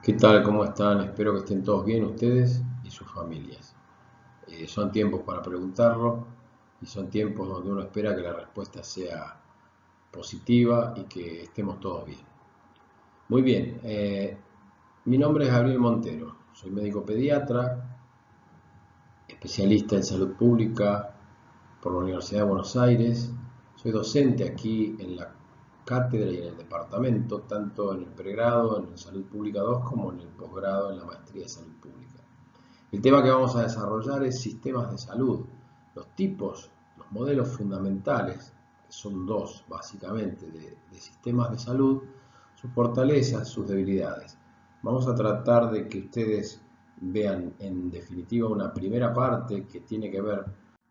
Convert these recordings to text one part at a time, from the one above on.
¿Qué tal? ¿Cómo están? Espero que estén todos bien ustedes y sus familias. Son tiempos para preguntarlo y son tiempos donde uno espera que la respuesta sea positiva y que estemos todos bien. Muy bien, mi nombre es Gabriel Montero, soy médico pediatra, especialista en salud pública por la Universidad de Buenos Aires. Soy docente aquí en la cátedra y en el departamento, tanto en el pregrado en Salud Pública 2 como en el posgrado en la maestría de Salud Pública. El tema que vamos a desarrollar es sistemas de salud, los tipos, los modelos fundamentales, que son dos básicamente de sistemas de salud, sus fortalezas, sus debilidades. Vamos a tratar de que ustedes vean en definitiva una primera parte que tiene que ver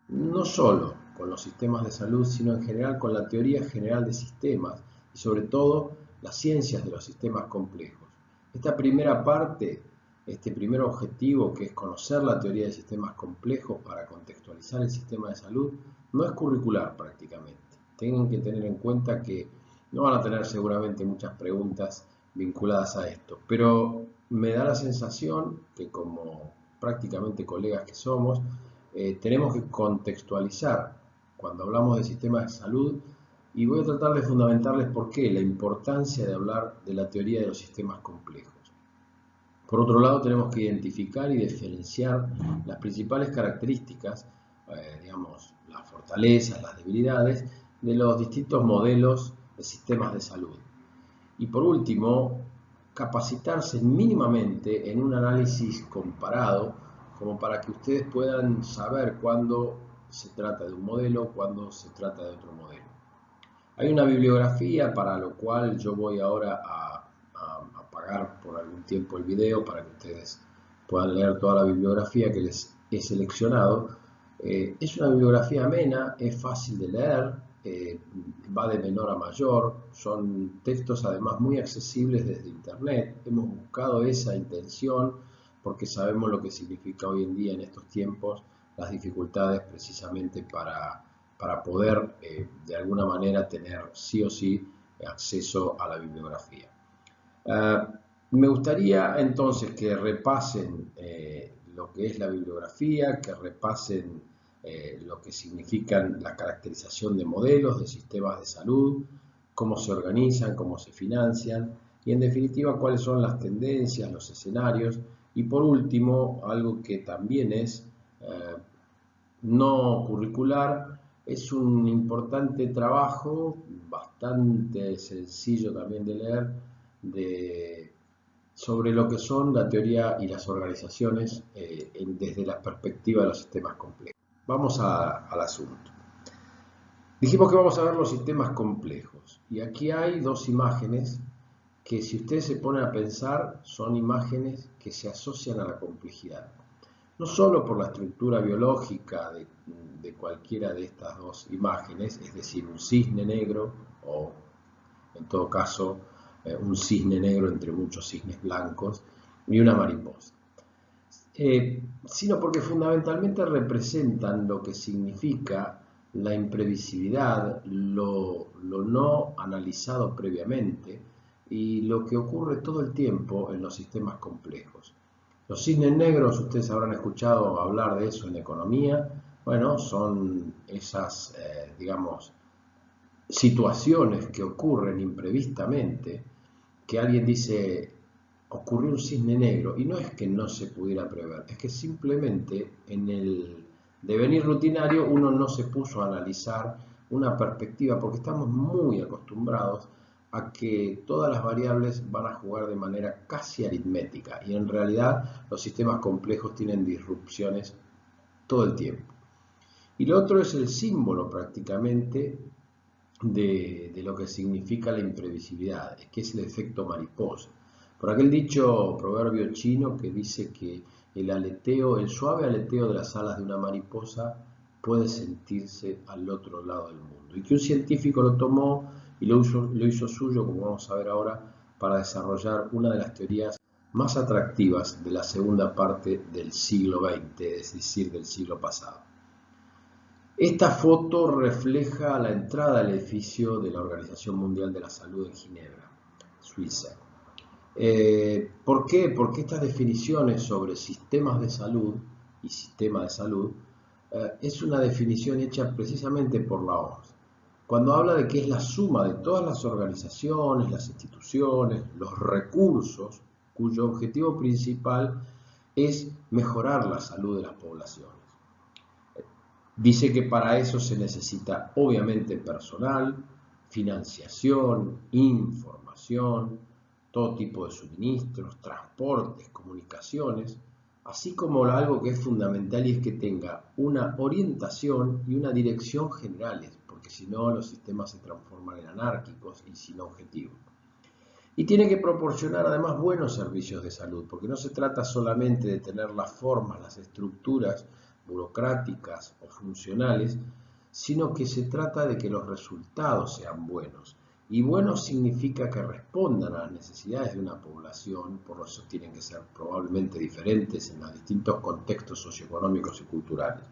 no solo con los sistemas de salud, sino en general con la teoría general de sistemas y sobre todo las ciencias de los sistemas complejos. Esta primera parte, este primer objetivo, que es conocer la teoría de sistemas complejos para contextualizar el sistema de salud, no es curricular prácticamente. Tienen que tener en cuenta que no van a tener seguramente muchas preguntas vinculadas a esto, pero me da la sensación que como prácticamente colegas que somos, tenemos que contextualizar cuando hablamos de sistemas de salud y voy a tratar de fundamentarles por qué, la importancia de hablar de la teoría de los sistemas complejos. Por otro lado, tenemos que identificar y diferenciar las principales características, digamos, las fortalezas, las debilidades de los distintos modelos de sistemas de salud. Y por último, capacitarse mínimamente en un análisis comparado, como para que ustedes puedan saber cuándo se trata de un modelo, cuándo se trata de otro modelo. Hay una bibliografía para lo cual yo voy ahora a apagar por algún tiempo el video para que ustedes puedan leer toda la bibliografía que les he seleccionado. Es una bibliografía amena, es fácil de leer, va de menor a mayor, son textos además muy accesibles desde internet. Hemos buscado esa intención porque sabemos lo que significa hoy en día en estos tiempos las dificultades precisamente para poder de alguna manera tener sí o sí acceso a la bibliografía. Me gustaría entonces que repasen lo que es la bibliografía, que repasen lo que significan la caracterización de modelos, de sistemas de salud, cómo se organizan, cómo se financian y en definitiva cuáles son las tendencias, los escenarios y por último, algo que también es no curricular, es un importante trabajo, bastante sencillo también de leer, sobre lo que son la teoría y las organizaciones desde la perspectiva de los sistemas complejos. Vamos al asunto. Dijimos que vamos a ver los sistemas complejos y aquí hay dos imágenes que si ustedes se ponen a pensar son imágenes que se asocian a la complejidad. No solo por la estructura biológica de cualquiera de estas dos imágenes, es decir, un cisne negro o en todo caso un cisne negro entre muchos cisnes blancos y una mariposa, sino porque fundamentalmente representan lo que significa la imprevisibilidad, lo no analizado previamente y lo que ocurre todo el tiempo en los sistemas complejos. Los cisnes negros, ustedes habrán escuchado hablar de eso en economía, bueno, son esas, digamos, situaciones que ocurren imprevistamente, que alguien dice, ocurrió un cisne negro, y no es que no se pudiera prever, es que simplemente en el devenir rutinario uno no se puso a analizar una perspectiva, porque estamos muy acostumbrados a que todas las variables van a jugar de manera casi aritmética, y en realidad los sistemas complejos tienen disrupciones todo el tiempo. Y lo otro es el símbolo prácticamente de lo que significa la imprevisibilidad, que es el efecto mariposa. Por aquel dicho proverbio chino que dice que el aleteo, el suave aleteo de las alas de una mariposa puede sentirse al otro lado del mundo. Y que un científico lo tomó y lo hizo suyo, como vamos a ver ahora, para desarrollar una de las teorías más atractivas de la segunda parte del siglo XX, es decir, del siglo pasado. Esta foto refleja la entrada al edificio de la Organización Mundial de la Salud en Ginebra, Suiza. ¿Por qué? Porque estas definiciones sobre sistemas de salud y sistema de salud es una definición hecha precisamente por la OMS. Cuando habla de que es la suma de todas las organizaciones, las instituciones, los recursos, cuyo objetivo principal es mejorar la salud de las poblaciones. Dice que para eso se necesita obviamente personal, financiación, información, todo tipo de suministros, transportes, comunicaciones, así como algo que es fundamental y es que tenga una orientación y una dirección generales, porque si no los sistemas se transforman en anárquicos y sin objetivo. Y tiene que proporcionar además buenos servicios de salud, porque no se trata solamente de tener las formas, las estructuras burocráticas o funcionales, sino que se trata de que los resultados sean buenos. Y buenos significa que respondan a las necesidades de una población, por eso tienen que ser probablemente diferentes en los distintos contextos socioeconómicos y culturales.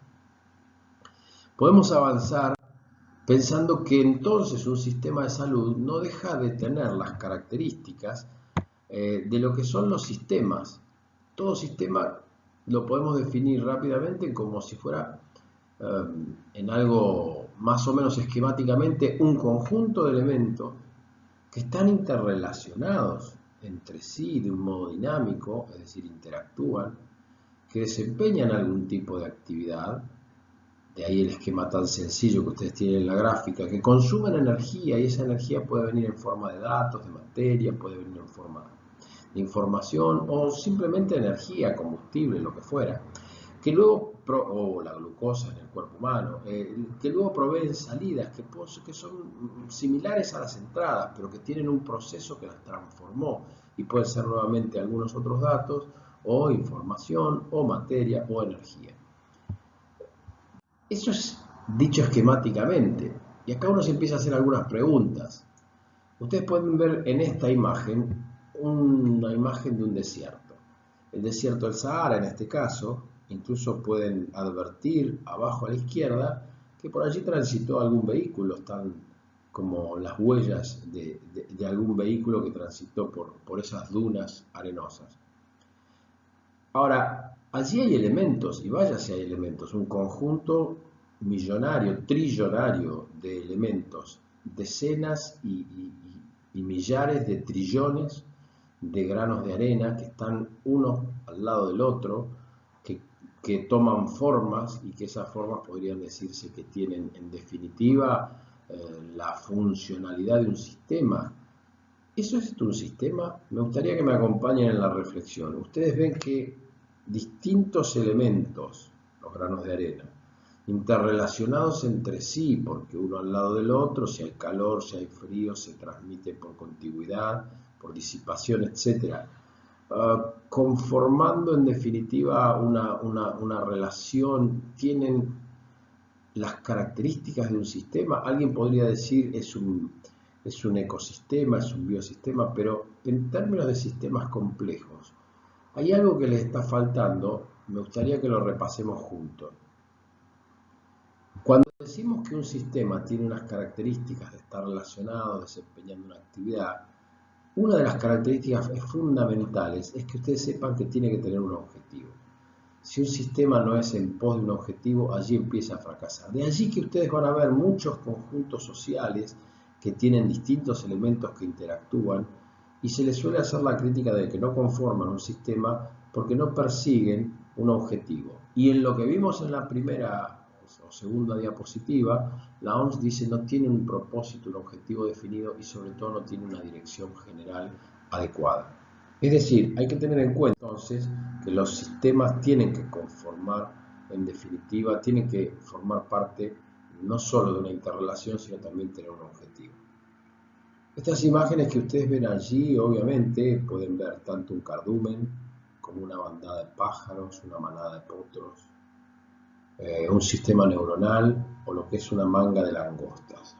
Podemos avanzar pensando que entonces un sistema de salud no deja de tener las características de lo que son los sistemas. Todo sistema lo podemos definir rápidamente como si fuera en algo más o menos esquemáticamente un conjunto de elementos que están interrelacionados entre sí de un modo dinámico, es decir, interactúan, que desempeñan algún tipo de actividad. De ahí el esquema tan sencillo que ustedes tienen en la gráfica, que consumen energía y esa energía puede venir en forma de datos, de materia, puede venir en forma de información o simplemente energía, combustible, lo que fuera, que luego, o la glucosa en el cuerpo humano, que luego proveen salidas que son similares a las entradas, pero que tienen un proceso que las transformó y pueden ser nuevamente algunos otros datos o información o materia o energía. Eso es dicho esquemáticamente. Y acá uno se empieza a hacer algunas preguntas. Ustedes pueden ver en esta imagen una imagen de un desierto. El desierto del Sahara en este caso. Incluso pueden advertir abajo a la izquierda que por allí transitó algún vehículo. Están como las huellas de algún vehículo que transitó por esas dunas arenosas. Ahora, allí hay elementos, y vaya si hay elementos, un conjunto millonario, trillonario de elementos, decenas y millares de trillones de granos de arena que están uno al lado del otro, que toman formas y que esas formas podrían decirse que tienen en definitiva la funcionalidad de un sistema. ¿Eso es un sistema? Me gustaría que me acompañen en la reflexión. Ustedes ven que distintos elementos, los granos de arena, interrelacionados entre sí, porque uno al lado del otro, si hay calor, si hay frío, se transmite por contigüidad, por disipación, etc. Conformando en definitiva una relación, tienen las características de un sistema. Alguien podría decir es un ecosistema, es un biosistema, pero en términos de sistemas complejos, hay algo que les está faltando, me gustaría que lo repasemos juntos. Cuando decimos que un sistema tiene unas características de estar relacionado, desempeñando una actividad, una de las características fundamentales es que ustedes sepan que tiene que tener un objetivo. Si un sistema no es en pos de un objetivo, allí empieza a fracasar. De allí que ustedes van a ver muchos conjuntos sociales que tienen distintos elementos que interactúan y se les suele hacer la crítica de que no conforman un sistema porque no persiguen un objetivo. Y en lo que vimos en la primera o segunda diapositiva, la OMS dice no tiene un propósito, un objetivo definido y sobre todo no tiene una dirección general adecuada. Es decir, hay que tener en cuenta entonces que los sistemas tienen que conformar, en definitiva, tienen que formar parte no solo de una interrelación, sino también tener un objetivo. Estas imágenes que ustedes ven allí, obviamente, pueden ver tanto un cardumen como una bandada de pájaros, una manada de potros, un sistema neuronal o lo que es una manga de langostas.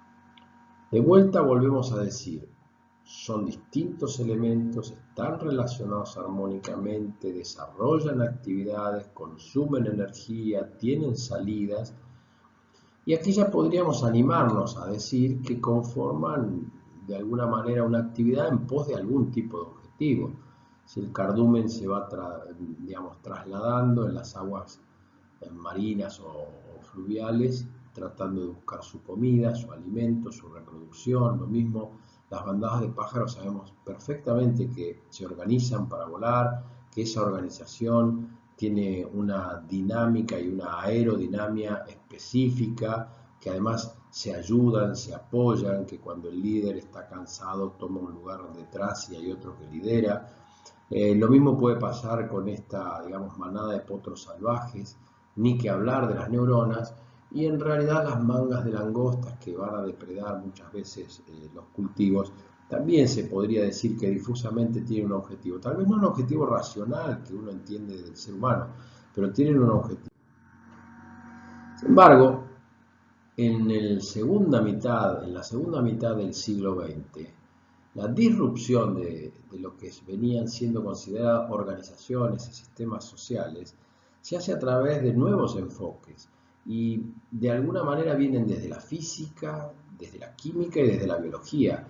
De vuelta volvemos a decir, son distintos elementos, están relacionados armónicamente, desarrollan actividades, consumen energía, tienen salidas, y aquí ya podríamos animarnos a decir que conforman de alguna manera una actividad en pos de algún tipo de objetivo. si el cardumen se va digamos, trasladando en las aguas marinas o fluviales, tratando de buscar su comida, su alimento, su reproducción. Lo mismo, las bandadas de pájaros sabemos perfectamente que se organizan para volar, que esa organización tiene una dinámica y una aerodinámica específica, que además se ayudan, se apoyan, que cuando el líder está cansado toma un lugar detrás y hay otro que lidera. Lo mismo puede pasar con esta, digamos, manada de potros salvajes, ni que hablar de las neuronas, y en realidad las mangas de langostas que van a depredar muchas veces los cultivos, también se podría decir que difusamente tienen un objetivo, tal vez no un objetivo racional que uno entiende del ser humano, pero tienen un objetivo. Sin embargo, en la segunda mitad del siglo XX, la disrupción de lo que venían siendo consideradas organizaciones y sistemas sociales se hace a través de nuevos enfoques y de alguna manera vienen desde la física, desde la química y desde la biología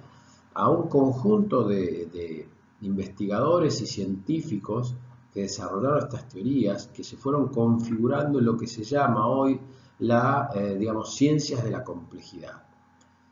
a un conjunto de investigadores y científicos que desarrollaron estas teorías que se fueron configurando en lo que se llama hoy digamos, ciencias de la complejidad.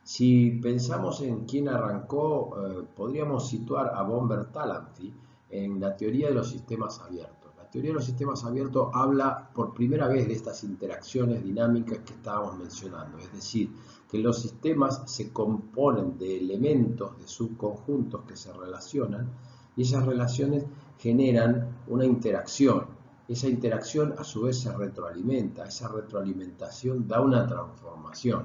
Si pensamos en quién arrancó, podríamos situar a von Bertalanffy en la teoría de los sistemas abiertos. La teoría de los sistemas abiertos habla por primera vez de estas interacciones dinámicas que estábamos mencionando, es decir, que los sistemas se componen de elementos, de subconjuntos que se relacionan y esas relaciones generan una interacción. Esa interacción a su vez se retroalimenta, esa retroalimentación da una transformación.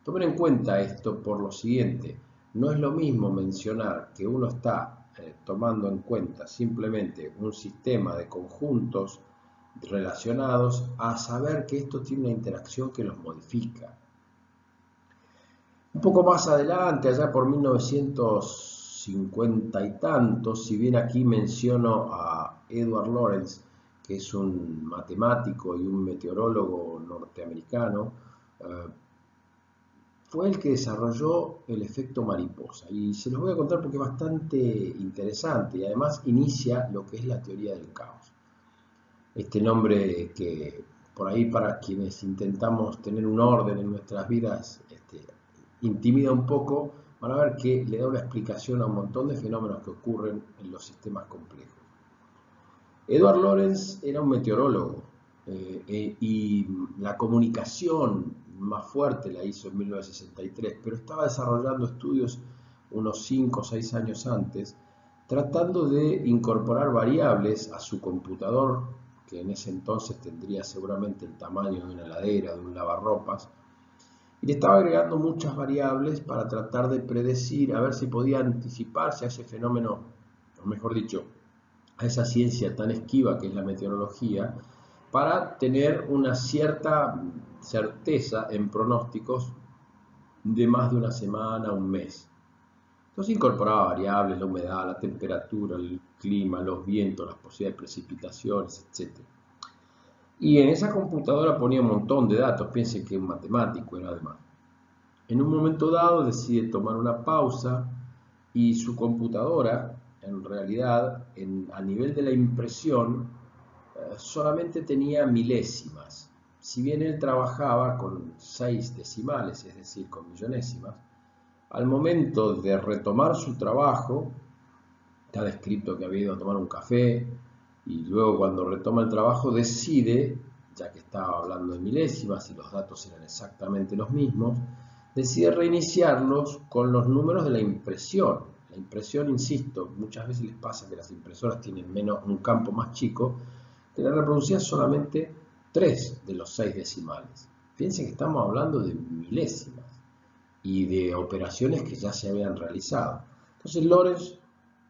Tomen en cuenta esto por lo siguiente, no es lo mismo mencionar que uno está tomando en cuenta simplemente un sistema de conjuntos relacionados a saber que esto tiene una interacción que los modifica. Un poco más adelante, allá por 1950 y tantos, si bien aquí menciono a Edward Lorenz, que es un matemático y un meteorólogo norteamericano, fue el que desarrolló el efecto mariposa. Y se los voy a contar porque es bastante interesante y además inicia lo que es la teoría del caos. Este nombre que por ahí para quienes intentamos tener un orden en nuestras vidas intimida un poco, van a ver que le da una explicación a un montón de fenómenos que ocurren en los sistemas complejos. Edward Lorenz era un meteorólogo y la comunicación más fuerte la hizo en 1963, pero estaba desarrollando estudios unos 5 o 6 años antes, tratando de incorporar variables a su computador, que en ese entonces tendría seguramente el tamaño de una heladera, de un lavarropas, y le estaba agregando muchas variables para tratar de predecir, a ver si podía anticiparse a ese fenómeno, o mejor dicho, a esa ciencia tan esquiva que es la meteorología, para tener una cierta certeza en pronósticos de más de una semana, un mes. Entonces incorporaba variables, la humedad, la temperatura, el clima, los vientos, las posibilidades de precipitaciones, etc. Y en esa computadora ponía un montón de datos, piensen que un matemático era además. En un momento dado decide tomar una pausa y su computadora, en realidad, a nivel de la impresión, solamente tenía milésimas. Si bien él trabajaba con 6 decimales, es decir, con millonésimas, al momento de retomar su trabajo, está descrito que había ido a tomar un café y luego cuando retoma el trabajo decide, ya que estaba hablando de milésimas y los datos eran exactamente los mismos, decide reiniciarlos con los números de la impresión. La impresión, insisto, muchas veces les pasa que las impresoras tienen un campo más chico, que le reproducía solamente 3 de los 6 decimales. Piensen que estamos hablando de milésimas y de operaciones que ya se habían realizado. Entonces Lorenz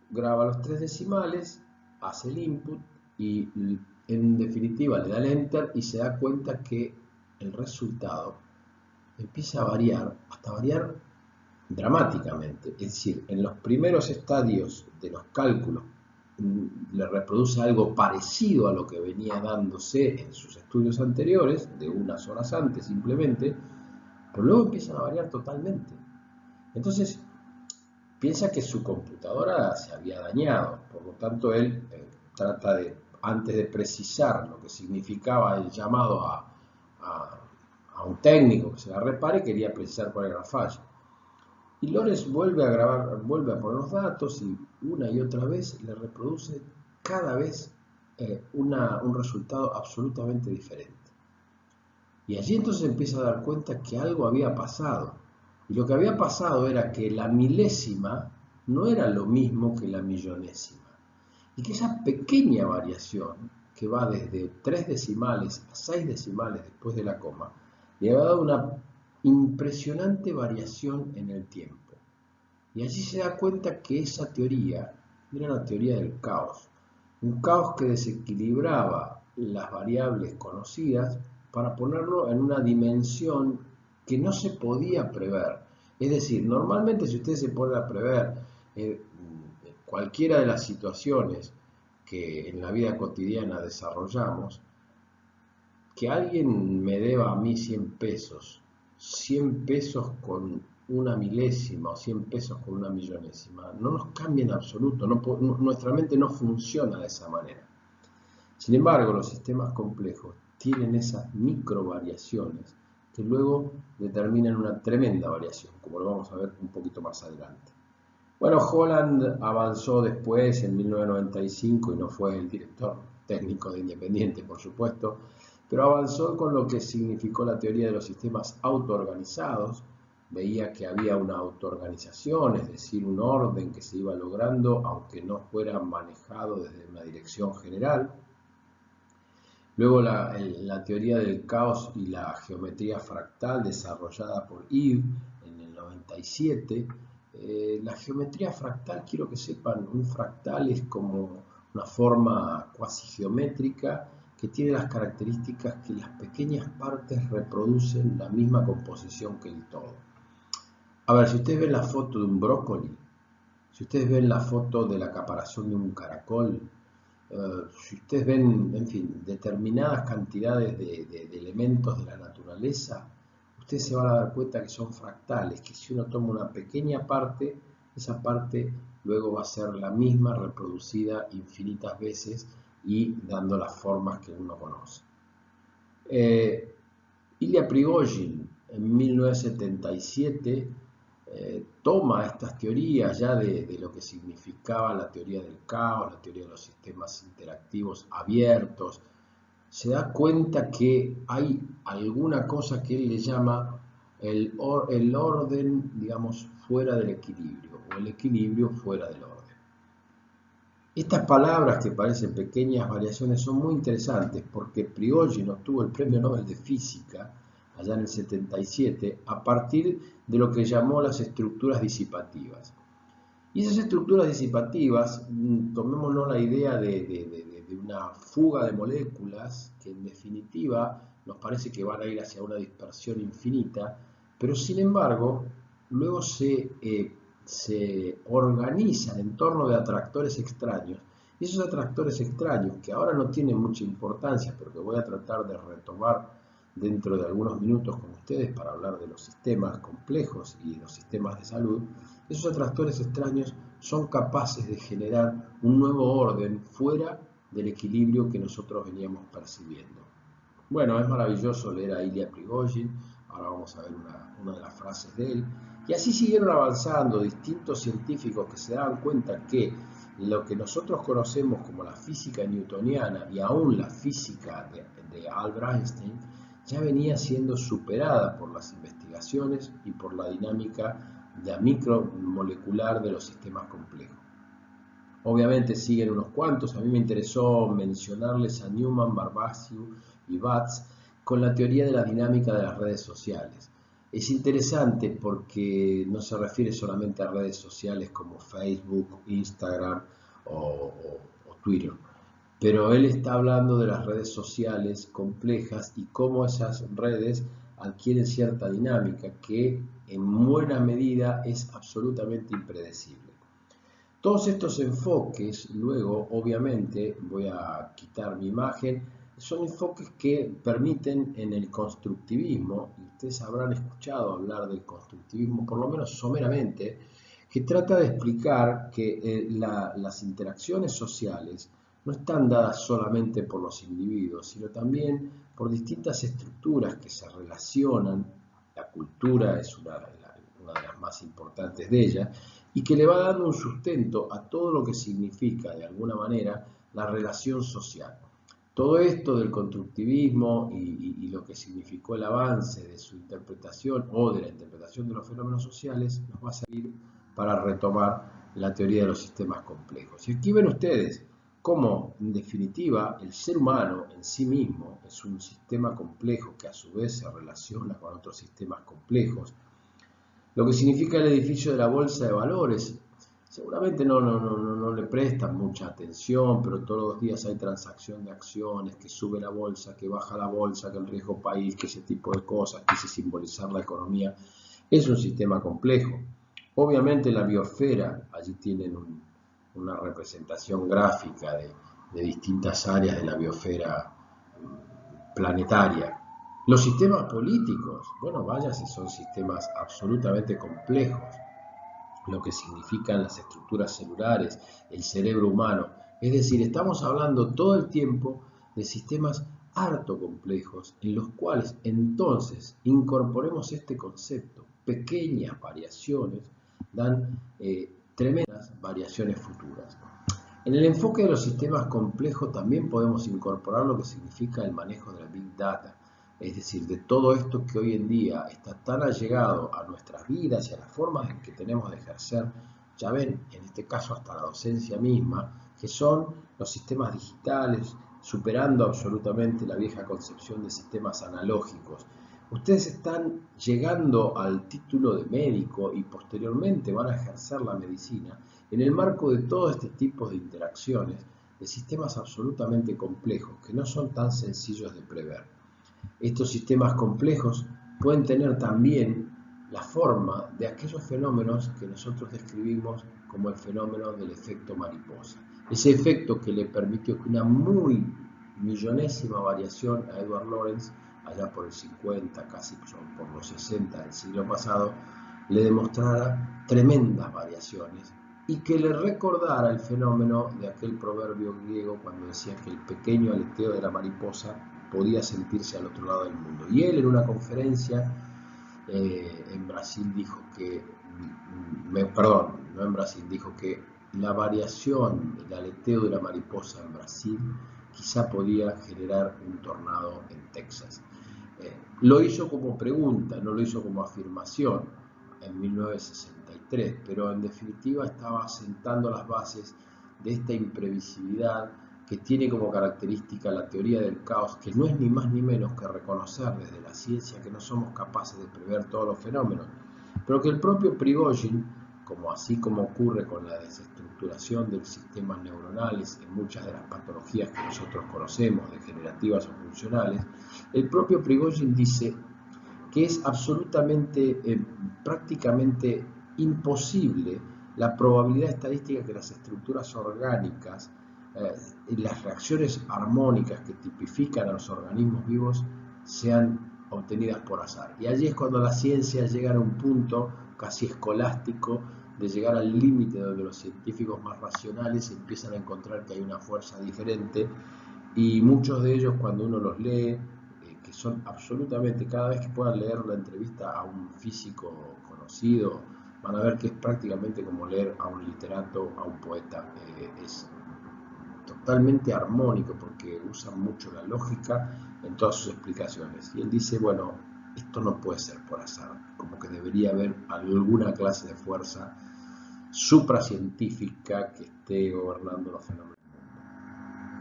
graba los 3 decimales, hace el input y en definitiva le da el enter y se da cuenta que el resultado empieza a variar, hasta variar dramáticamente. Es decir, en los primeros estadios de los cálculos le reproduce algo parecido a lo que venía dándose en sus estudios anteriores, de unas horas antes simplemente, pero luego empiezan a variar totalmente. Entonces, piensa que su computadora se había dañado, por lo tanto él trata de, antes de precisar lo que significaba el llamado a un técnico que se la repare, quería precisar cuál era el fallo. Y Lorenz vuelve a grabar, vuelve a poner los datos y una y otra vez le reproduce cada vez un resultado absolutamente diferente. Y allí entonces empieza a dar cuenta que algo había pasado. Y lo que había pasado era que la milésima no era lo mismo que la millonésima. Y que esa pequeña variación, que va desde 3 decimales a 6 decimales después de la coma, le había dado una impresionante variación en el tiempo. Y allí se da cuenta que esa teoría era la teoría del caos. Un caos que desequilibraba las variables conocidas para ponerlo en una dimensión que no se podía prever. Es decir, normalmente si usted se pone a prever cualquiera de las situaciones que en la vida cotidiana desarrollamos, que alguien me deba a mí 100 pesos, 100 pesos con una milésima o 100 pesos con una millonésima, no nos cambia en absoluto, nuestra mente no funciona de esa manera. Sin embargo, los sistemas complejos tienen esas micro variaciones que luego determinan una tremenda variación, como lo vamos a ver un poquito más adelante. Bueno, Holland avanzó después en 1995 y no fue el director técnico de Independiente, por supuesto, pero avanzó con lo que significó la teoría de los sistemas autoorganizados. Veía que había una autoorganización, es decir, un orden que se iba logrando, aunque no fuera manejado desde una dirección general. Luego la teoría del caos y la geometría fractal desarrollada por Eve en el 97. La geometría fractal, quiero que sepan, un fractal es como una forma cuasi geométrica que tiene las características que las pequeñas partes reproducen la misma composición que el todo. A ver, si ustedes ven la foto de un brócoli, si ustedes ven la foto de la caparazón de un caracol, si ustedes ven, en fin, determinadas cantidades de elementos de la naturaleza, ustedes se van a dar cuenta que son fractales, que si uno toma una pequeña parte, esa parte luego va a ser la misma reproducida infinitas veces y dando las formas que uno conoce. Ilya Prigozhin en 1977 toma estas teorías ya de lo que significaba la teoría del caos, la teoría de los sistemas interactivos abiertos. Se da cuenta que hay alguna cosa que él le llama el orden, digamos, fuera del equilibrio, o el equilibrio fuera del orden. Estas palabras que parecen pequeñas variaciones son muy interesantes porque Prigozhin obtuvo el Premio Nobel de Física allá en el 77 a partir de lo que llamó las estructuras disipativas. Y esas estructuras disipativas, tomémonos la idea de una fuga de moléculas que en definitiva nos parece que van a ir hacia una dispersión infinita, pero sin embargo luego se organizan en torno de atractores extraños, y esos atractores extraños, que ahora no tienen mucha importancia, pero que voy a tratar de retomar dentro de algunos minutos con ustedes para hablar de los sistemas complejos y los sistemas de salud, esos atractores extraños son capaces de generar un nuevo orden fuera del equilibrio que nosotros veníamos percibiendo. Bueno, es maravilloso leer a Ilya Prigozhin, ahora vamos a ver una de las frases de él, y así siguieron avanzando distintos científicos que se daban cuenta que lo que nosotros conocemos como la física newtoniana y aún la física de Albert Einstein ya venía siendo superada por las investigaciones y por la dinámica micromolecular de los sistemas complejos. Obviamente siguen unos cuantos, a mí me interesó mencionarles a Newman, Barbazius y Batz con la teoría de la dinámica de las redes sociales. Es interesante porque no se refiere solamente a redes sociales como Facebook, Instagram o Twitter, pero él está hablando de las redes sociales complejas y cómo esas redes adquieren cierta dinámica que en buena medida es absolutamente impredecible. Todos estos enfoques, luego obviamente voy a quitar mi imagen, son enfoques que permiten en el constructivismo, y ustedes habrán escuchado hablar del constructivismo, por lo menos someramente, que trata de explicar que las interacciones sociales no están dadas solamente por los individuos, sino también por distintas estructuras que se relacionan. La cultura es una de las más importantes de ellas, y que le va dando un sustento a todo lo que significa, de alguna manera, la relación social. Todo esto del constructivismo y lo que significó el avance de su interpretación o de la interpretación de los fenómenos sociales nos va a servir para retomar la teoría de los sistemas complejos. Y aquí ven ustedes cómo, en definitiva, el ser humano en sí mismo es un sistema complejo que a su vez se relaciona con otros sistemas complejos. Lo que significa el edificio de la bolsa de valores. Seguramente no le prestan mucha atención, pero todos los días hay transacción de acciones, que sube la bolsa, que baja la bolsa, que el riesgo país, que ese tipo de cosas, quise simbolizar la economía. Es un sistema complejo. Obviamente la biosfera, allí tienen una representación gráfica de distintas áreas de la biosfera planetaria. Los sistemas políticos, bueno, vaya si son sistemas absolutamente complejos, lo que significan las estructuras celulares, el cerebro humano. Es decir, estamos hablando todo el tiempo de sistemas harto complejos en los cuales entonces incorporemos este concepto. Pequeñas variaciones dan tremendas variaciones futuras. En el enfoque de los sistemas complejos también podemos incorporar lo que significa el manejo de la Big Data, es decir, de todo esto que hoy en día está tan allegado a nuestras vidas y a las formas en que tenemos de ejercer, ya ven, en este caso hasta la docencia misma, que son los sistemas digitales, superando absolutamente la vieja concepción de sistemas analógicos. Ustedes están llegando al título de médico y posteriormente van a ejercer la medicina en el marco de todo este tipo de interacciones de sistemas absolutamente complejos que no son tan sencillos de prever. Estos sistemas complejos pueden tener también la forma de aquellos fenómenos que nosotros describimos como el fenómeno del efecto mariposa. Ese efecto que le permitió que una muy millonésima variación a Edward Lorenz, allá por el 50, casi por los 60 del siglo pasado, le demostrara tremendas variaciones y que le recordara el fenómeno de aquel proverbio griego cuando decía que el pequeño aleteo de la mariposa podía sentirse al otro lado del mundo. Y él en una conferencia en Brasil dijo que, no en Brasil, dijo que la variación del aleteo de la mariposa en Brasil quizá podía generar un tornado en Texas. Lo hizo como pregunta, no lo hizo como afirmación en 1963, pero en definitiva estaba sentando las bases de esta imprevisibilidad que tiene como característica la teoría del caos, que no es ni más ni menos que reconocer desde la ciencia que no somos capaces de prever todos los fenómenos, pero que el propio Prigozhin, así como ocurre con la desestructuración de sistemas neuronales en muchas de las patologías que nosotros conocemos, degenerativas o funcionales, el propio Prigozhin dice que es absolutamente, prácticamente imposible la probabilidad estadística que las estructuras orgánicas y las reacciones armónicas que tipifican a los organismos vivos sean obtenidas por azar. Y allí es cuando la ciencia llega a un punto casi escolástico de llegar al límite donde los científicos más racionales empiezan a encontrar que hay una fuerza diferente, y muchos de ellos, cuando uno los lee, que son absolutamente, cada vez que puedan leer la entrevista a un físico conocido, van a ver que es prácticamente como leer a un literato, a un poeta. Es totalmente armónico porque usan mucho la lógica en todas sus explicaciones. Y él dice, bueno, esto no puede ser por azar, como que debería haber alguna clase de fuerza supracientífica que esté gobernando los fenómenos.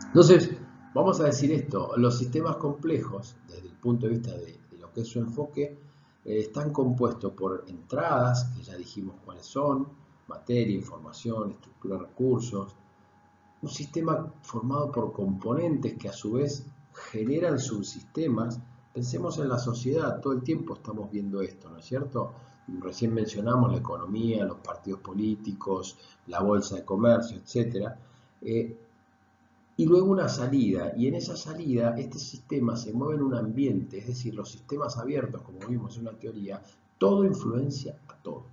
Entonces, vamos a decir esto, los sistemas complejos, desde el punto de vista de lo que es su enfoque, están compuestos por entradas, que ya dijimos cuáles son, materia, información, estructura de recursos, un sistema formado por componentes que a su vez generan subsistemas. Pensemos en la sociedad, todo el tiempo estamos viendo esto, ¿no es cierto? Recién mencionamos la economía, los partidos políticos, la bolsa de comercio, etc. Y luego una salida, y en esa salida este sistema se mueve en un ambiente, es decir, los sistemas abiertos, como vimos en una teoría, todo influencia a todo.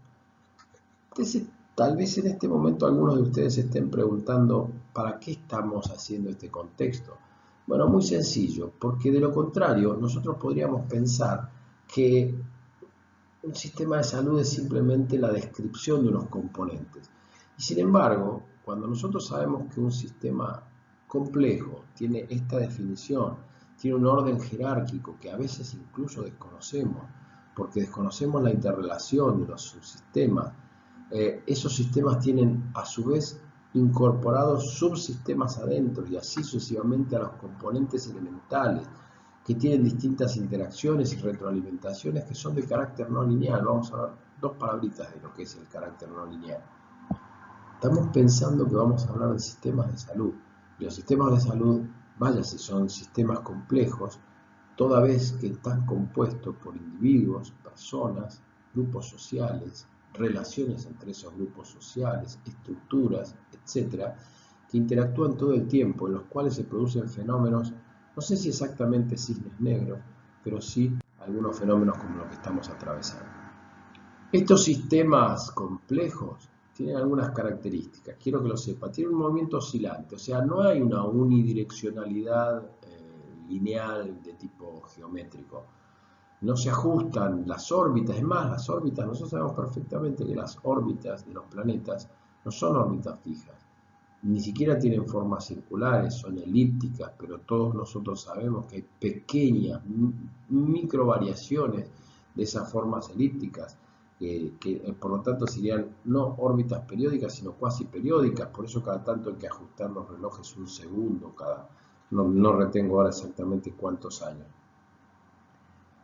Entonces, Tal vez en este momento algunos de ustedes se estén preguntando, ¿para qué estamos haciendo este contexto? Bueno, muy sencillo, porque de lo contrario nosotros podríamos pensar que un sistema de salud es simplemente la descripción de unos componentes. Y sin embargo, cuando nosotros sabemos que un sistema complejo tiene esta definición, tiene un orden jerárquico que a veces incluso desconocemos, porque desconocemos la interrelación de los subsistemas, esos sistemas tienen a su vez incorporados subsistemas adentro y así sucesivamente a los componentes elementales que tienen distintas interacciones y retroalimentaciones que son de carácter no lineal. Vamos a ver dos palabritas de lo que es el carácter no lineal. Estamos pensando que vamos a hablar de sistemas de salud. Y los sistemas de salud, vaya si son sistemas complejos, toda vez que están compuestos por individuos, personas, grupos sociales, relaciones entre esos grupos sociales, estructuras, etcétera, que interactúan todo el tiempo, en los cuales se producen fenómenos, no sé si exactamente cisnes negros, pero sí algunos fenómenos como los que estamos atravesando. Estos sistemas complejos tienen algunas características, quiero que lo sepa, tienen un movimiento oscilante, o sea, no hay una unidireccionalidad lineal de tipo geométrico. No se ajustan las órbitas, es más, las órbitas, nosotros sabemos perfectamente que las órbitas de los planetas no son órbitas fijas, ni siquiera tienen formas circulares, son elípticas, pero todos nosotros sabemos que hay pequeñas micro variaciones de esas formas elípticas, que por lo tanto serían no órbitas periódicas, sino cuasi periódicas, por eso cada tanto hay que ajustar los relojes un segundo, no retengo ahora exactamente cuántos años.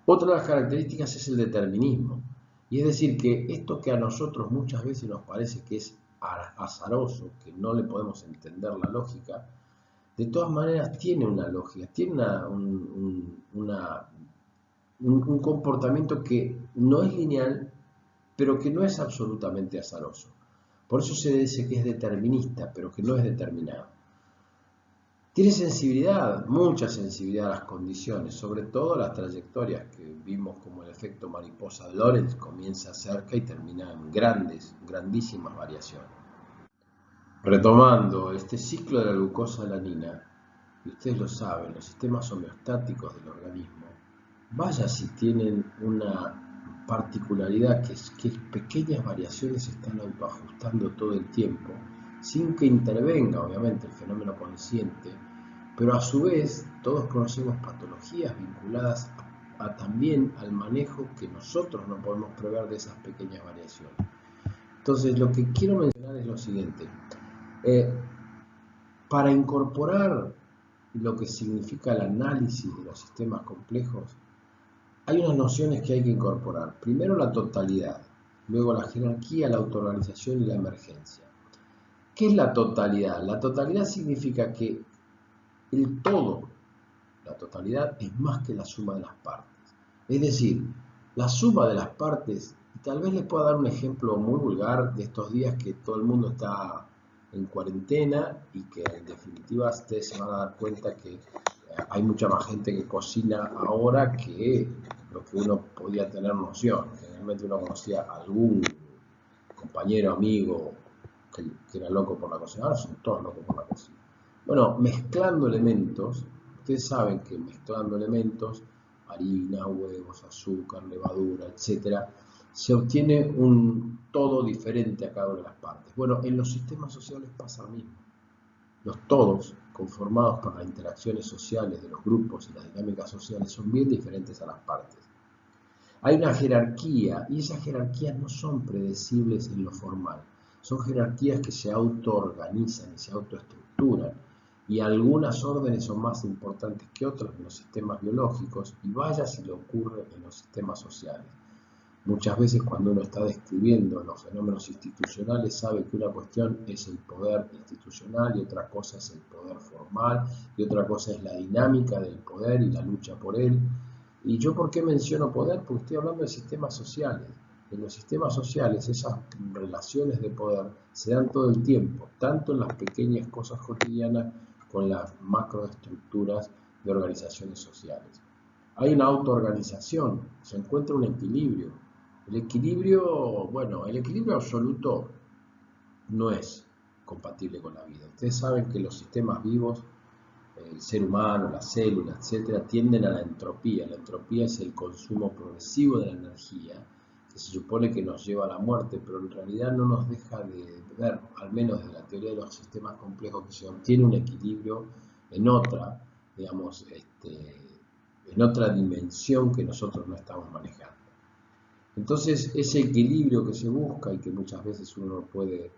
Otra de las características es el determinismo, y es decir, que esto que a nosotros muchas veces nos parece que es azaroso, que no le podemos entender la lógica, de todas maneras tiene una lógica, tiene un comportamiento que no es lineal, pero que no es absolutamente azaroso. Por eso se dice que es determinista, pero que no es determinado. Tiene sensibilidad, mucha sensibilidad a las condiciones, sobre todo a las trayectorias que vimos como el efecto mariposa de Lorentz comienza cerca y termina en grandísimas variaciones. Retomando este ciclo de la glucosa-alanina, y ustedes lo saben, los sistemas homeostáticos del organismo, vaya si tienen una particularidad que es que pequeñas variaciones se están autoajustando todo el tiempo, sin que intervenga obviamente el fenómeno consciente, pero a su vez todos conocemos patologías vinculadas también al manejo que nosotros no podemos prever de esas pequeñas variaciones. Entonces lo que quiero mencionar es lo siguiente. Para incorporar lo que significa el análisis de los sistemas complejos, hay unas nociones que hay que incorporar. Primero la totalidad, luego la jerarquía, la autoorganización y la emergencia. ¿Qué es la totalidad? La totalidad significa que el todo, la totalidad, es más que la suma de las partes. Es decir, la suma de las partes, y tal vez les pueda dar un ejemplo muy vulgar de estos días que todo el mundo está en cuarentena y que en definitiva ustedes se van a dar cuenta que hay mucha más gente que cocina ahora que lo que uno podía tener noción. Generalmente uno conocía a algún compañero, amigo que era loco por la cocina, ahora son todos locos por la cocina. Bueno, mezclando elementos, ustedes saben que mezclando elementos, harina, huevos, azúcar, levadura, etcétera, se obtiene un todo diferente a cada una de las partes. Bueno, en los sistemas sociales pasa lo mismo. Los todos, conformados por las interacciones sociales de los grupos y las dinámicas sociales, son bien diferentes a las partes. Hay una jerarquía, y esas jerarquías no son predecibles en lo formal. Son jerarquías que se autoorganizan y se autoestructuran, y algunas órdenes son más importantes que otras en los sistemas biológicos, y vaya si le ocurre en los sistemas sociales. Muchas veces cuando uno está describiendo los fenómenos institucionales sabe que una cuestión es el poder institucional y otra cosa es el poder formal y otra cosa es la dinámica del poder y la lucha por él. ¿Y yo por qué menciono poder? Porque estoy hablando de sistemas sociales. En los sistemas sociales esas relaciones de poder se dan todo el tiempo, tanto en las pequeñas cosas cotidianas como en las macroestructuras de organizaciones sociales. Hay una autoorganización, se encuentra un equilibrio. El equilibrio, bueno, el equilibrio absoluto no es compatible con la vida. Ustedes saben que los sistemas vivos, el ser humano, la célula, etcétera, tienden a la entropía. La entropía es el consumo progresivo de la energía, que se supone que nos lleva a la muerte, pero en realidad no nos deja de ver, al menos desde la teoría de los sistemas complejos, que se obtiene un equilibrio en otra, digamos, en otra dimensión que nosotros no estamos manejando. Entonces, ese equilibrio que se busca y que muchas veces uno puede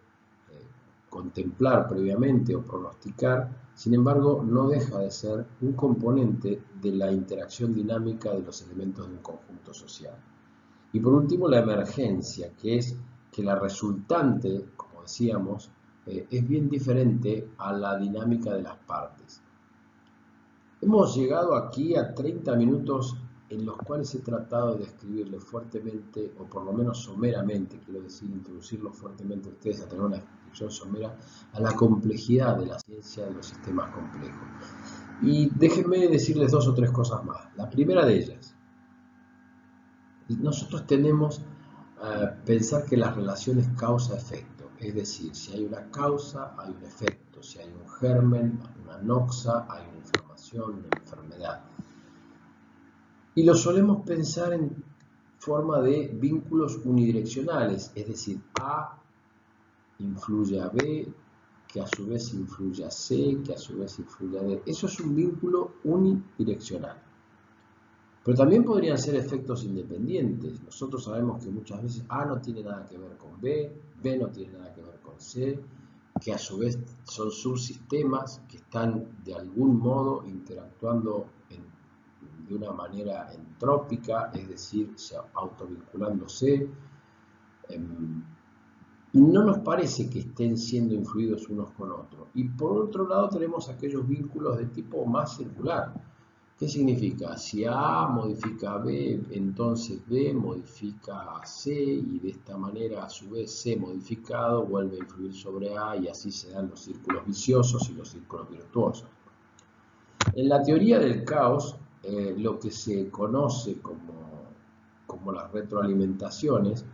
contemplar previamente o pronosticar, sin embargo, no deja de ser un componente de la interacción dinámica de los elementos de un conjunto social. Y por último, la emergencia, que es que la resultante, como decíamos, es bien diferente a la dinámica de las partes. Hemos llegado aquí a 30 minutos en los cuales he tratado de describirle fuertemente, o por lo menos someramente, quiero decir, introducirlo fuertemente a ustedes a tener una descripción somera, a la complejidad de la ciencia de los sistemas complejos. Y déjenme decirles dos o tres cosas más. La primera de ellas, nosotros tenemos pensar que las relaciones causa-efecto, es decir, si hay una causa, hay un efecto, si hay un germen, una noxa, hay una inflamación, una enfermedad. Y lo solemos pensar en forma de vínculos unidireccionales, es decir, A influye a B, que a su vez influye a C, que a su vez influye a D. Eso es un vínculo unidireccional. Pero también podrían ser efectos independientes. Nosotros sabemos que muchas veces A no tiene nada que ver con B, B no tiene nada que ver con C, que a su vez son subsistemas que están de algún modo interactuando de una manera entrópica, es decir, autovinculándose. Y no nos parece que estén siendo influidos unos con otros. Y por otro lado tenemos aquellos vínculos de tipo más circular. ¿Qué significa? Si A modifica a B, entonces B modifica a C y de esta manera a su vez C modificado vuelve a influir sobre A y así se dan los círculos viciosos y los círculos virtuosos. En la teoría del caos, lo que se conoce como las retroalimentaciones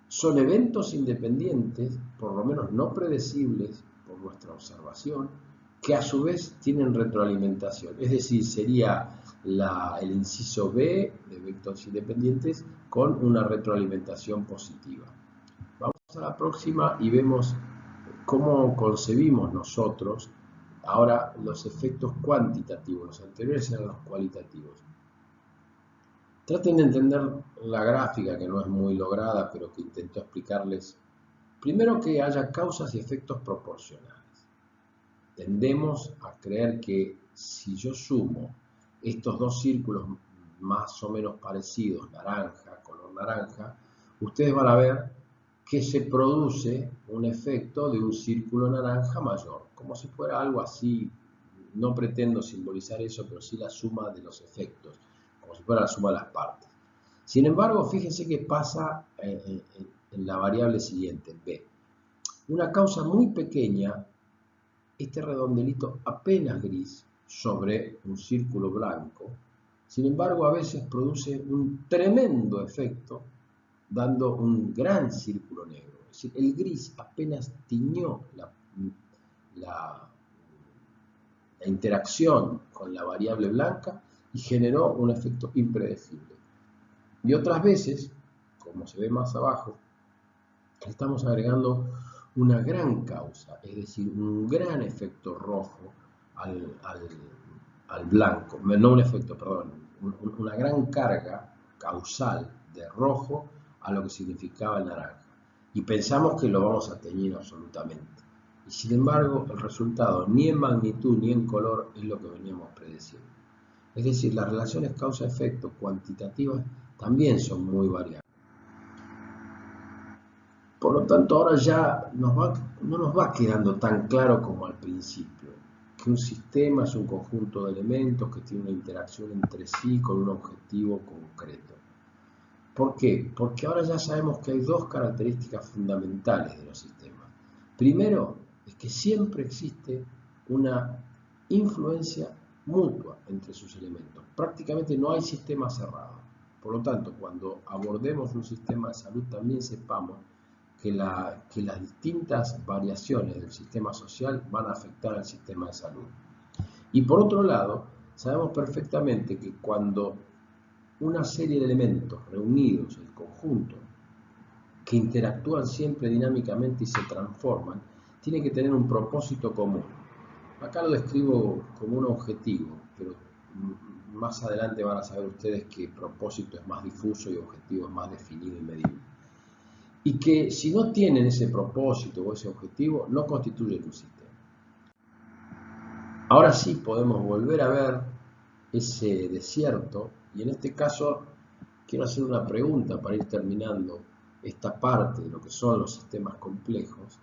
son eventos independientes, por lo menos no predecibles por nuestra observación, que a su vez tienen retroalimentación. Es decir, sería el inciso B de eventos independientes con una retroalimentación positiva. Vamos a la próxima y vemos cómo concebimos nosotros ahora los efectos cuantitativos. Los anteriores eran los cualitativos. Traten de entender la gráfica, que no es muy lograda, pero que intento explicarles. Primero, que haya causas y efectos proporcionales. Tendemos a creer que si yo sumo estos dos círculos más o menos parecidos, naranja, color naranja, ustedes van a ver que se produce un efecto de un círculo naranja mayor, como si fuera algo así. No pretendo simbolizar eso, pero sí la suma de los efectos, como si fuera la suma de las partes. Sin embargo, fíjense que pasa en la variable siguiente, B. Una causa muy pequeña, este redondelito apenas gris sobre un círculo blanco, sin embargo a veces produce un tremendo efecto dando un gran círculo negro. Es decir, el gris apenas tiñó la interacción con la variable blanca y generó un efecto impredecible. Y otras veces, como se ve más abajo, estamos agregando una gran causa, es decir, un gran efecto rojo al blanco, no un efecto, perdón, una gran carga causal de rojo a lo que significaba el naranja. Y pensamos que lo vamos a teñir absolutamente. Y sin embargo, el resultado ni en magnitud ni en color es lo que veníamos predeciendo. Es decir, las relaciones causa-efecto cuantitativas también son muy variables. Por lo tanto, ahora ya no nos va quedando tan claro como al principio, que un sistema es un conjunto de elementos que tiene una interacción entre sí con un objetivo concreto. ¿Por qué? Porque ahora ya sabemos que hay dos características fundamentales de los sistemas. Primero, es que siempre existe una influencia mutua entre sus elementos. Prácticamente no hay sistema cerrado. Por lo tanto, cuando abordemos un sistema de salud, también sepamos que las distintas variaciones del sistema social van a afectar al sistema de salud. Y por otro lado, sabemos perfectamente que cuando una serie de elementos reunidos en conjunto, que interactúan siempre dinámicamente y se transforman, tienen que tener un propósito común. Acá lo describo como un objetivo, pero más adelante van a saber ustedes que propósito es más difuso y objetivo es más definido y medible. Y que si no tienen ese propósito o ese objetivo, no constituyen un sistema. Ahora sí podemos volver a ver ese desierto, y en este caso quiero hacer una pregunta para ir terminando esta parte de lo que son los sistemas complejos.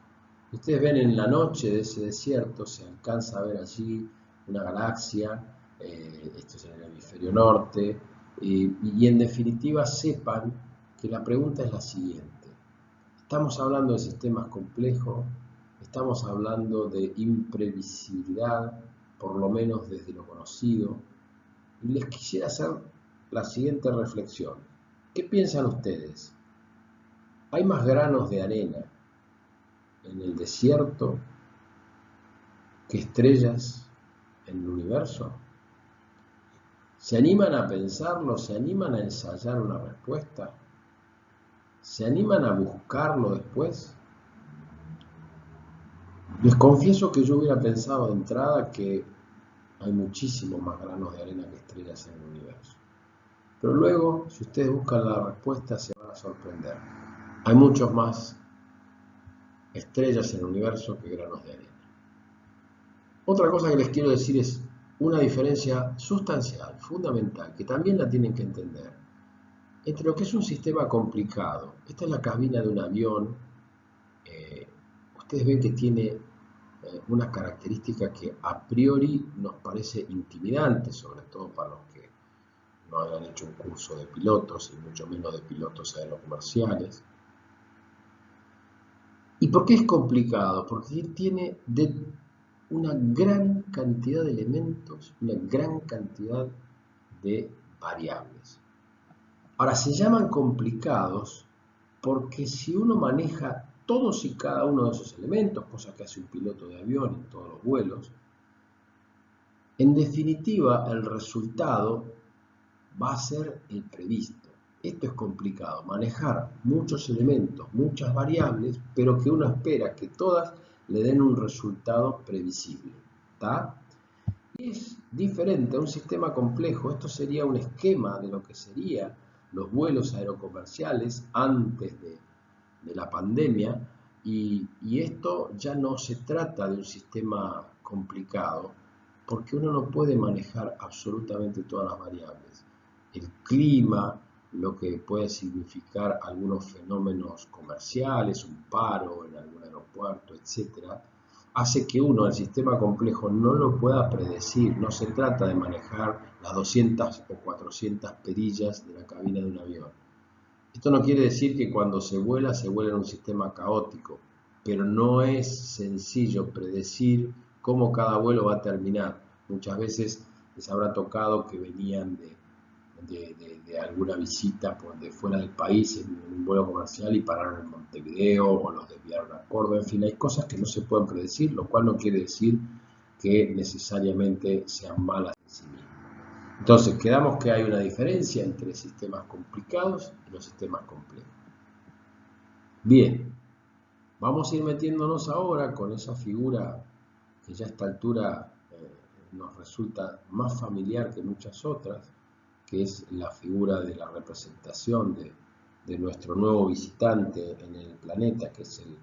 Ustedes ven en la noche de ese desierto, se alcanza a ver allí una galaxia, esto es en el hemisferio norte, y en definitiva sepan que la pregunta es la siguiente. Estamos hablando de sistemas complejos, estamos hablando de imprevisibilidad, por lo menos desde lo conocido, y les quisiera hacer la siguiente reflexión. ¿Qué piensan ustedes? ¿Hay más granos de arena en el desierto que estrellas en el universo? ¿Se animan a pensarlo? ¿Se animan a ensayar una respuesta? ¿Se animan a buscarlo después? Les confieso que yo hubiera pensado de entrada que hay muchísimos más granos de arena que estrellas en el universo. Pero luego, si ustedes buscan la respuesta, se van a sorprender. Hay muchos más estrellas en el universo que granos de arena. Otra cosa que les quiero decir es una diferencia sustancial, fundamental, que también la tienen que entender, entre lo que es un sistema complicado. Esta es la cabina de un avión. Ustedes ven que tiene una característica que a priori nos parece intimidante, sobre todo para los que no hayan hecho un curso de pilotos y mucho menos de pilotos aerocomerciales. ¿Y por qué es complicado? Porque tiene una gran cantidad de elementos, una gran cantidad de variables. Ahora, se llaman complicados porque si uno maneja todos y cada uno de esos elementos, cosa que hace un piloto de avión en todos los vuelos, en definitiva el resultado va a ser el previsto. Esto es complicado, manejar muchos elementos, muchas variables, pero que uno espera que todas le den un resultado previsible. ¿Tá? Y es diferente a un sistema complejo. Esto sería un esquema de lo que serían los vuelos aerocomerciales antes de la pandemia, y esto ya no se trata de un sistema complicado, porque uno no puede manejar absolutamente todas las variables. El clima, lo que puede significar algunos fenómenos comerciales, un paro en algún aeropuerto, etcétera, hace que uno, el sistema complejo, no lo pueda predecir. No se trata de manejar las 200 o 400 perillas de la cabina de un avión. Esto no quiere decir que cuando se vuela en un sistema caótico, pero no es sencillo predecir cómo cada vuelo va a terminar. Muchas veces les habrá tocado que venían de alguna visita de fuera del país en un vuelo comercial y pararon en Montevideo o los desviaron a Córdoba. En fin, hay cosas que no se pueden predecir, lo cual no quiere decir que necesariamente sean malas en sí mismas. Entonces, quedamos que hay una diferencia entre sistemas complicados y los sistemas complejos. Bien, vamos a ir metiéndonos ahora con esa figura que ya a esta altura nos resulta más familiar que muchas otras, que es la figura de la representación de nuestro nuevo visitante en el planeta, que es el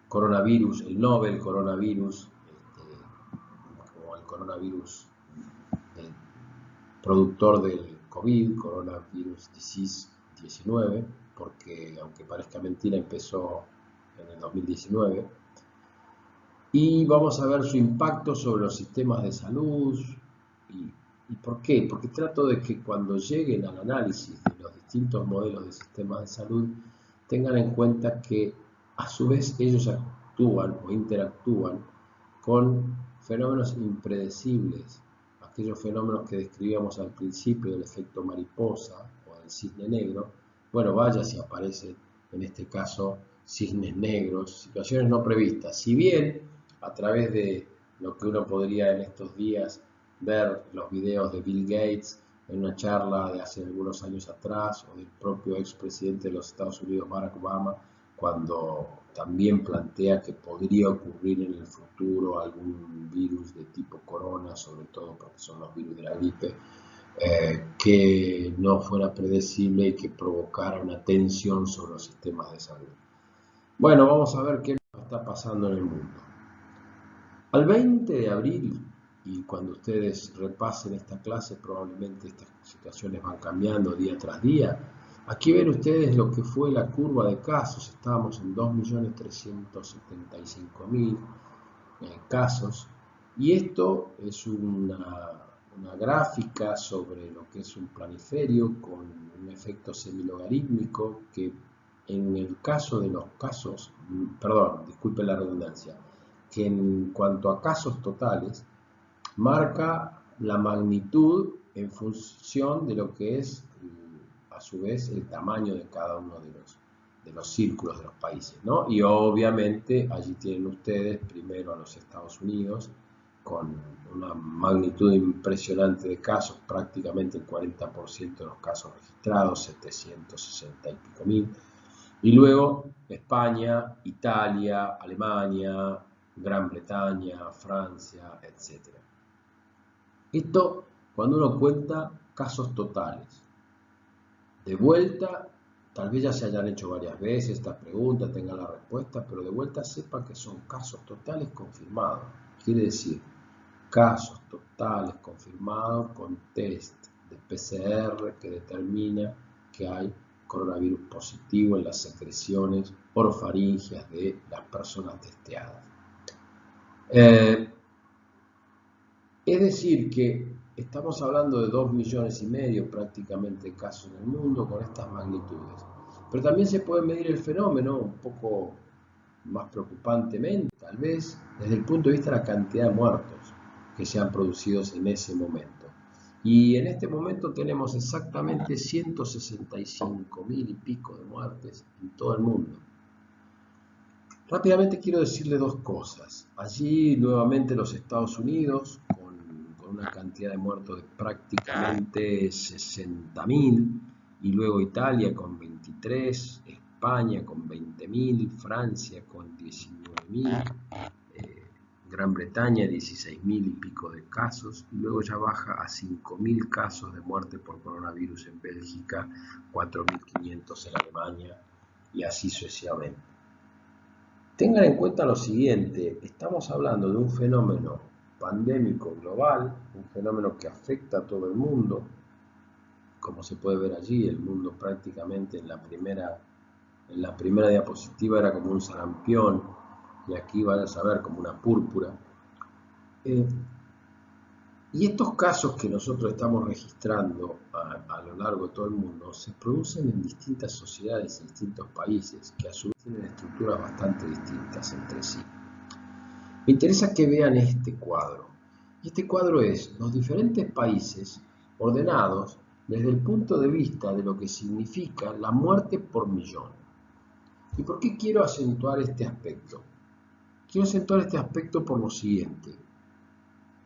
coronavirus, el novel coronavirus, como el coronavirus productor del COVID, Coronavirus Disease 19, porque aunque parezca mentira empezó en el 2019, y vamos a ver su impacto sobre los sistemas de salud. ¿Y por qué? Porque trato de que cuando lleguen al análisis de los distintos modelos de sistemas de salud, tengan en cuenta que a su vez ellos actúan o interactúan con fenómenos impredecibles, aquellos fenómenos que describíamos al principio del efecto mariposa o del cisne negro. Bueno, vaya si aparece en este caso cisnes negros, situaciones no previstas. Si bien a través de lo que uno podría en estos días ver los videos de Bill Gates en una charla de hace algunos años atrás, o del propio expresidente de los Estados Unidos, Barack Obama, cuando también plantea que podría ocurrir en el futuro algún virus de tipo corona, sobre todo porque son los virus de la gripe, que no fuera predecible y que provocara una tensión sobre los sistemas de salud. Bueno, vamos a ver qué está pasando en el mundo. Al 20 de abril, y cuando ustedes repasen esta clase, probablemente estas situaciones van cambiando día tras día. Aquí ven ustedes lo que fue la curva de casos. Estábamos en 2.375.000 casos. Y esto es una gráfica sobre lo que es un planiferio con un efecto semilogarítmico que en el caso de los casos, perdón, disculpen la redundancia, que en cuanto a casos totales, marca la magnitud en función de lo que es, a su vez, el tamaño de cada uno de los círculos de los países, ¿no? Y obviamente allí tienen ustedes primero a los Estados Unidos, con una magnitud impresionante de casos, prácticamente el 40% de los casos registrados, 760 y pico mil. Y luego España, Italia, Alemania, Gran Bretaña, Francia, etc. Esto cuando uno cuenta casos totales. De vuelta, tal vez ya se hayan hecho varias veces esta pregunta, tengan la respuesta, pero de vuelta sepa que son casos totales confirmados. Quiere decir, casos totales confirmados con test de PCR que determina que hay coronavirus positivo en las secreciones orofaringeas de las personas testeadas. Es decir que estamos hablando de 2,5 millones prácticamente de casos en el mundo con estas magnitudes. Pero también se puede medir el fenómeno un poco más preocupantemente, tal vez, desde el punto de vista de la cantidad de muertos que se han producido en ese momento. Y en este momento tenemos exactamente 165.000 y pico de muertes en todo el mundo. Rápidamente quiero decirle dos cosas. Allí nuevamente los Estados Unidos, con una cantidad de muertos de prácticamente 60.000, y luego Italia con 23, España con 20.000, Francia con 19.000, Gran Bretaña 16.000 y pico de casos, y luego ya baja a 5.000 casos de muerte por coronavirus en Bélgica, 4.500 en Alemania, y así sucesivamente. Tengan en cuenta lo siguiente, estamos hablando de un fenómeno pandémico global, un fenómeno que afecta a todo el mundo, como se puede ver allí, el mundo prácticamente en la primera diapositiva era como un sarampión, y aquí van a saber como una púrpura. Y estos casos que nosotros estamos registrando a lo largo de todo el mundo se producen en distintas sociedades y distintos países que a su vez tienen estructuras bastante distintas entre sí. Me interesa que vean este cuadro. Y este cuadro es los diferentes países ordenados desde el punto de vista de lo que significa la muerte por millón. ¿Y por qué quiero acentuar este aspecto? Quiero acentuar este aspecto por lo siguiente.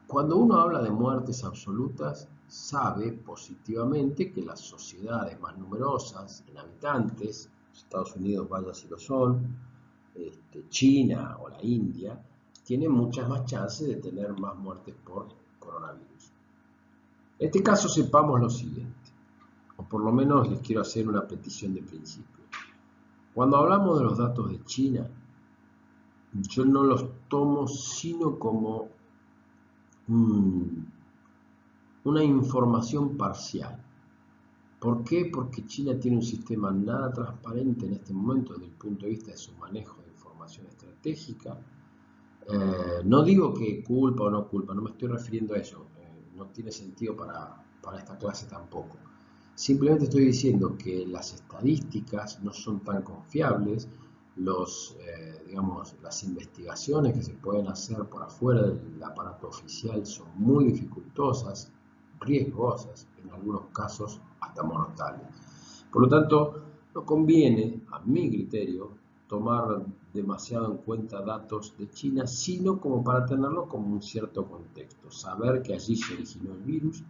Cuando uno habla de muertes absolutas, sabe positivamente que las sociedades más numerosas en habitantes, Estados Unidos vaya si lo son, China o la India, tienen muchas más chances de tener más muertes por coronavirus. En este caso sepamos lo siguiente, o por lo menos les quiero hacer una petición de principio. Cuando hablamos de los datos de China, yo no los tomo sino como una información parcial. ¿Por qué? Porque China tiene un sistema nada transparente en este momento desde el punto de vista de su manejo de información estratégica. No digo que culpa o no culpa, no me estoy refiriendo a eso, no tiene sentido para esta clase tampoco. Simplemente estoy diciendo que las estadísticas no son tan confiables, las investigaciones que se pueden hacer por afuera del aparato oficial son muy dificultosas, riesgosas, en algunos casos hasta mortales. Por lo tanto, no conviene, a mi criterio, tomar demasiado en cuenta datos de China, sino como para tenerlo como un cierto contexto, saber que allí se originó el virus,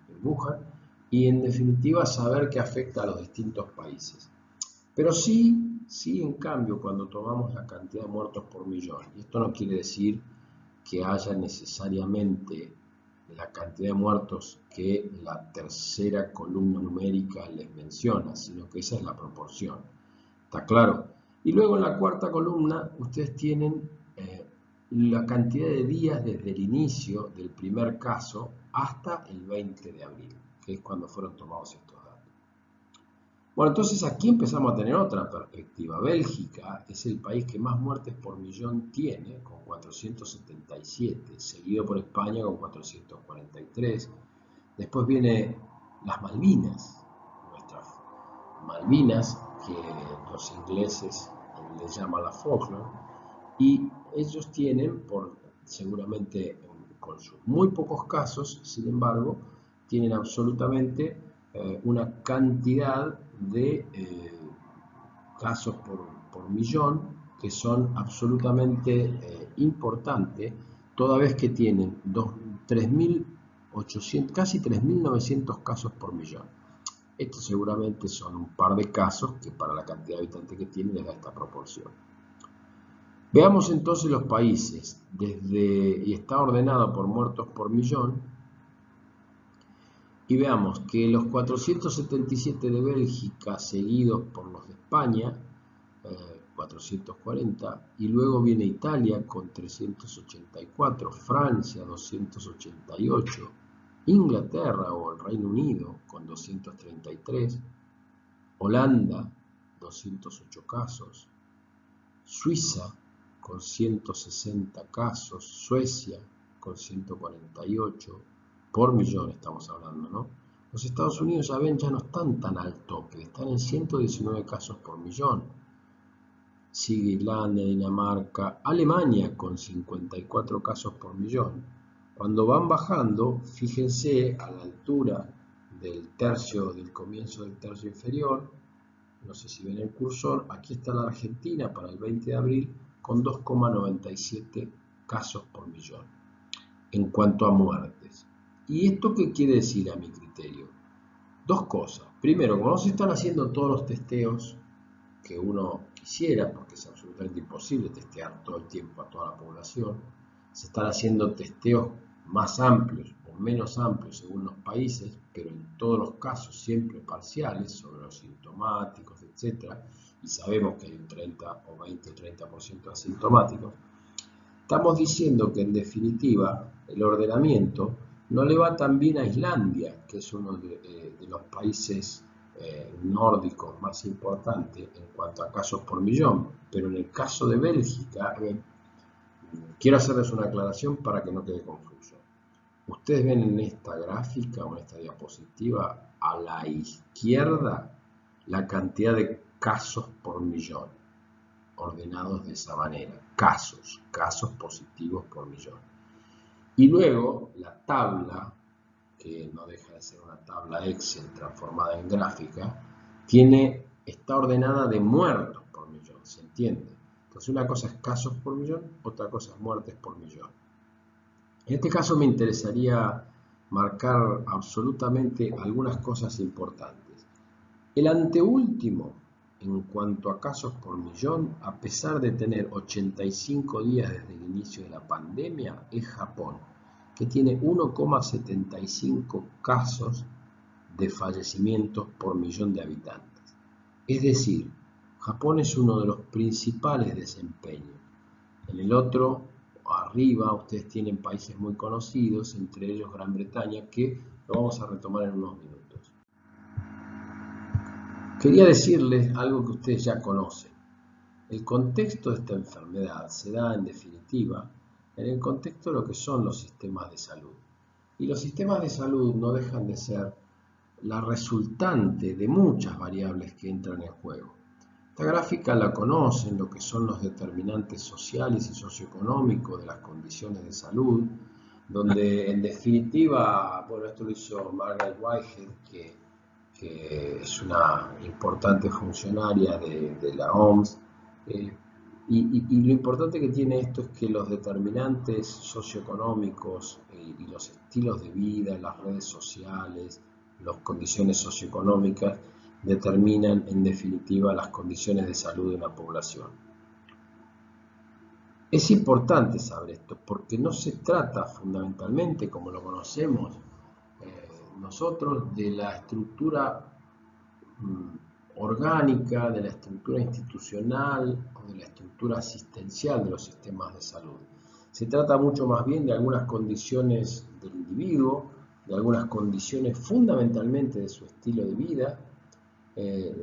en Wuhan, y en definitiva saber que afecta a los distintos países. Pero sí, en cambio, cuando tomamos la cantidad de muertos por millón, y esto no quiere decir que haya necesariamente la cantidad de muertos que la tercera columna numérica les menciona, sino que esa es la proporción. ¿Está claro? Y luego en la cuarta columna ustedes tienen la cantidad de días desde el inicio del primer caso hasta el 20 de abril, que es cuando fueron tomados estos datos. Bueno, entonces aquí empezamos a tener otra perspectiva. Bélgica es el país que más muertes por millón tiene, con 477, seguido por España con 443. Después viene las Malvinas, nuestras Malvinas, que los ingleses les llaman la Falkland, y ellos tienen, seguramente con sus muy pocos casos, sin embargo, tienen absolutamente una cantidad de casos por millón que son absolutamente importantes, toda vez que tienen 3.800, casi 3.900 casos por millón. Estos seguramente son un par de casos que para la cantidad de habitantes que tienen les da esta proporción. Veamos entonces los países, y está ordenado por muertos por millón, y veamos que los 477 de Bélgica, seguidos por los de España, 440, y luego viene Italia con 384, Francia 288, Inglaterra o el Reino Unido con 233, Holanda 208 casos, Suiza con 160 casos, Suecia con 148, por millón estamos hablando, ¿no? Los Estados Unidos, ya ven, ya no están tan al tope, están en 119 casos por millón. Sigue Irlanda, Dinamarca, Alemania con 54 casos por millón. Cuando van bajando, fíjense a la altura del comienzo del tercio inferior, no sé si ven el cursor, aquí está la Argentina para el 20 de abril con 2,97 casos por millón en cuanto a muertes. ¿Y esto qué quiere decir a mi criterio? Dos cosas. Primero, como no se están haciendo todos los testeos que uno quisiera, porque es absolutamente imposible testear todo el tiempo a toda la población, se están haciendo testeos más amplios o menos amplios según los países, pero en todos los casos siempre parciales sobre los sintomáticos, etc. Y sabemos que hay un 30 o 20 o 30% asintomáticos. Estamos diciendo que en definitiva el ordenamiento no le va tan bien a Islandia, que es uno de los países nórdicos más importantes en cuanto a casos por millón, pero en el caso de Bélgica, quiero hacerles una aclaración para que no quede confuso. Ustedes ven en esta gráfica o en esta diapositiva a la izquierda la cantidad de casos por millón, ordenados de esa manera, casos positivos por millón. Y luego la tabla, que no deja de ser una tabla Excel transformada en gráfica, está ordenada de muertos por millón, ¿se entiende? Entonces una cosa es casos por millón, otra cosa es muertes por millón. En este caso me interesaría marcar absolutamente algunas cosas importantes. El anteúltimo, en cuanto a casos por millón, a pesar de tener 85 días desde el inicio de la pandemia, es Japón, que tiene 1,75 casos de fallecimientos por millón de habitantes. Es decir, Japón es uno de los principales desempeños. En el otro, arriba, ustedes tienen países muy conocidos, entre ellos Gran Bretaña, que lo vamos a retomar en unos minutos. Quería decirles algo que ustedes ya conocen. El contexto de esta enfermedad se da, en definitiva, en el contexto de lo que son los sistemas de salud. Y los sistemas de salud no dejan de ser la resultante de muchas variables que entran en juego. Esta gráfica la conocen, lo que son los determinantes sociales y socioeconómicos de las condiciones de salud, donde en definitiva, bueno, esto lo hizo Margaret Whitehead, que es una importante funcionaria de la OMS, Y lo importante que tiene esto es que los determinantes socioeconómicos y los estilos de vida, las redes sociales, las condiciones socioeconómicas determinan en definitiva las condiciones de salud de una población. Es importante saber esto porque no se trata fundamentalmente, como lo conocemos nosotros, de la estructura orgánica, de la estructura institucional o de la estructura asistencial de los sistemas de salud. Se trata mucho más bien de algunas condiciones del individuo, de algunas condiciones fundamentalmente de su estilo de vida,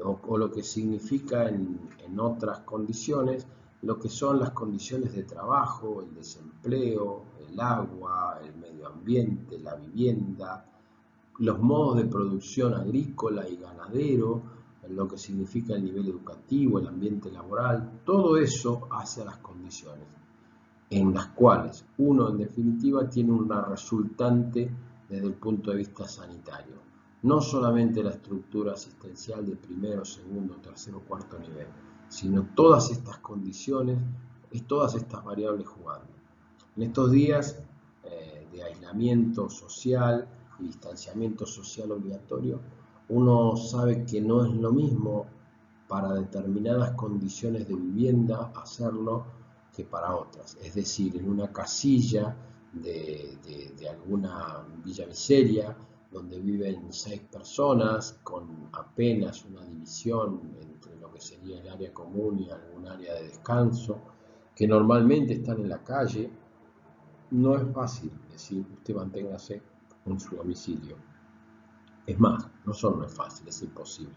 o lo que significa en otras condiciones, lo que son las condiciones de trabajo, el desempleo, el agua, el medio ambiente, la vivienda, los modos de producción agrícola y ganadero, lo que significa el nivel educativo, el ambiente laboral, todo eso hace a las condiciones en las cuales uno en definitiva tiene una resultante desde el punto de vista sanitario. No solamente la estructura asistencial de primero, segundo, tercero, cuarto nivel, sino todas estas condiciones y todas estas variables jugando. En estos días de aislamiento social y distanciamiento social obligatorio, uno sabe que no es lo mismo para determinadas condiciones de vivienda hacerlo que para otras. Es decir, en una casilla de alguna villa miseria, donde viven 6 personas con apenas una división entre lo que sería el área común y algún área de descanso, que normalmente están en la calle, no es fácil decir usted manténgase en su domicilio. Es más, no solo no es fácil, es imposible.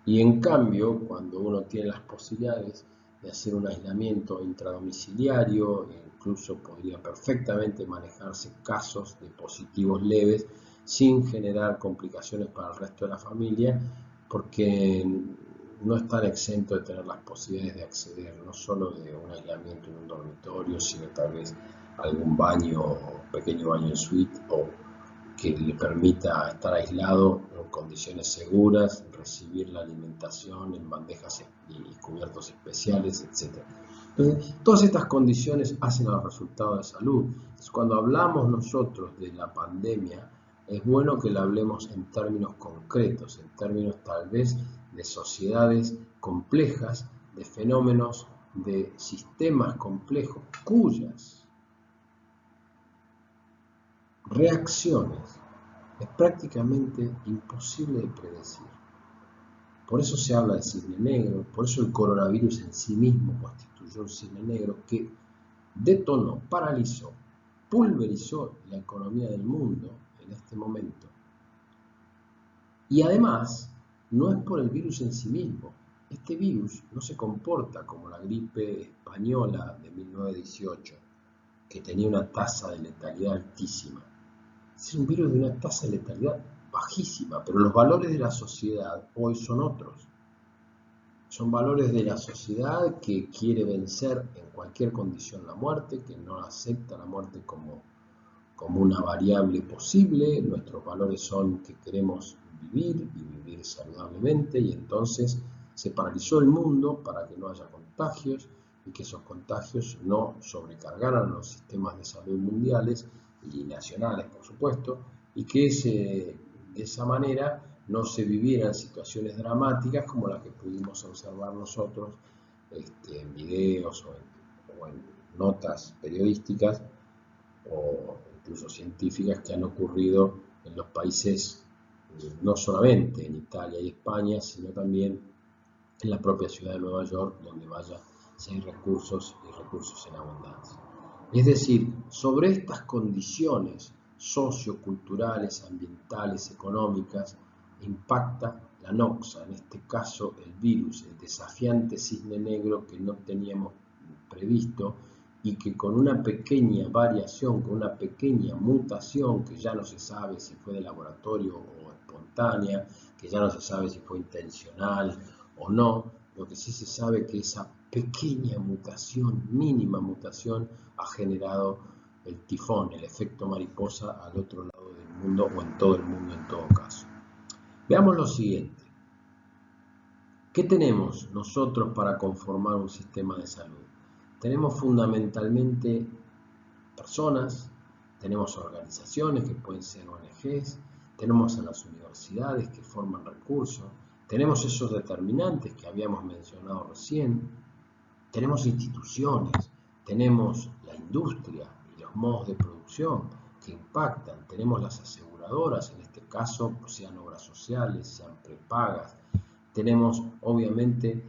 Y en cambio, cuando uno tiene las posibilidades de hacer un aislamiento intradomiciliario, incluso podría perfectamente manejarse casos de positivos leves sin generar complicaciones para el resto de la familia, porque no están exentos de tener las posibilidades de acceder no solo de un aislamiento en un dormitorio, sino tal vez algún baño, pequeño baño en suite, o que le permita estar aislado en condiciones seguras, recibir la alimentación en bandejas y cubiertos especiales, etc. Entonces, todas estas condiciones hacen a los resultados de salud. Entonces, cuando hablamos nosotros de la pandemia, es bueno que la hablemos en términos concretos, en términos tal vez de sociedades complejas, de fenómenos, de sistemas complejos, cuyas reacciones es prácticamente imposible de predecir. Por eso se habla de cisne negro, por eso el coronavirus en sí mismo constituyó un cisne negro que detonó, paralizó, pulverizó la economía del mundo en este momento. Y además, no es por el virus en sí mismo. Este virus no se comporta como la gripe española de 1918, que tenía una tasa de letalidad altísima. Es un virus de una tasa de letalidad bajísima, pero los valores de la sociedad hoy son otros. Son valores de la sociedad que quiere vencer en cualquier condición la muerte, que no acepta la muerte como una variable posible. Nuestros valores son que queremos vivir y vivir saludablemente, y entonces se paralizó el mundo para que no haya contagios y que esos contagios no sobrecargaran los sistemas de salud mundiales y nacionales, por supuesto, y que de esa manera no se vivieran situaciones dramáticas como las que pudimos observar nosotros en videos o en notas periodísticas o incluso científicas que han ocurrido en los países, no solamente en Italia y España, sino también en la propia ciudad de Nueva York, donde vaya si hay recursos y recursos en abundancia. Es decir, sobre estas condiciones socioculturales, ambientales, económicas, impacta la noxa, en este caso el virus, el desafiante cisne negro que no teníamos previsto y que con una pequeña variación, con una pequeña mutación, que ya no se sabe si fue de laboratorio o espontánea, que ya no se sabe si fue intencional o no, lo que sí se sabe es que esa pequeña mutación, mínima mutación, ha generado el tifón, el efecto mariposa al otro lado del mundo o en todo el mundo en todo caso. Veamos lo siguiente. ¿Qué tenemos nosotros para conformar un sistema de salud? Tenemos fundamentalmente personas, tenemos organizaciones que pueden ser ONGs, tenemos a las universidades que forman recursos, tenemos esos determinantes que habíamos mencionado recién, tenemos instituciones, tenemos la industria y los modos de producción que impactan, tenemos las aseguradoras, en este caso sean obras sociales, sean prepagas, tenemos obviamente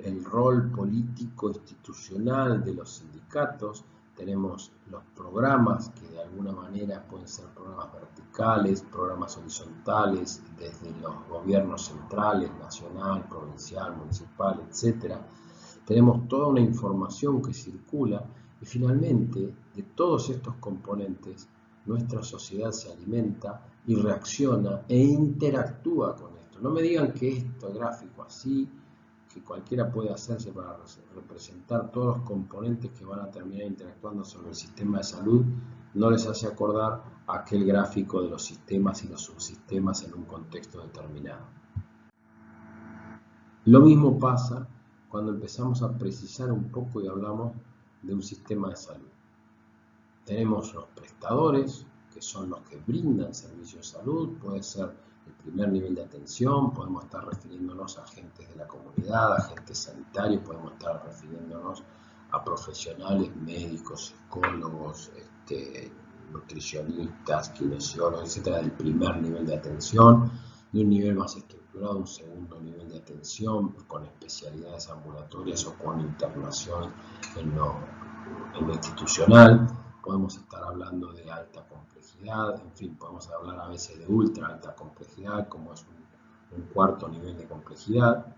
el rol político institucional de los sindicatos, tenemos los programas que de alguna manera pueden ser programas verticales, programas horizontales desde los gobiernos centrales, nacional, provincial, municipal, etcétera. Tenemos toda una información que circula y finalmente de todos estos componentes nuestra sociedad se alimenta y reacciona e interactúa con esto. No me digan que esto gráfico así, que cualquiera puede hacerse para representar todos los componentes que van a terminar interactuando sobre el sistema de salud, no les hace acordar aquel gráfico de los sistemas y los subsistemas en un contexto determinado. Lo mismo pasa cuando empezamos a precisar un poco y hablamos de un sistema de salud. Tenemos los prestadores, que son los que brindan servicios de salud, puede ser el primer nivel de atención, podemos estar refiriéndonos a agentes de la comunidad, agentes sanitarios, podemos estar refiriéndonos a profesionales, médicos, psicólogos, nutricionistas, kinesiólogos, etcétera, del primer nivel de atención, y un nivel más estructurado, un segundo nivel de atención con especialidades ambulatorias o con internación en lo institucional. Podemos estar hablando de alta complejidad, en fin, podemos hablar a veces de ultra alta complejidad, como es un cuarto nivel de complejidad.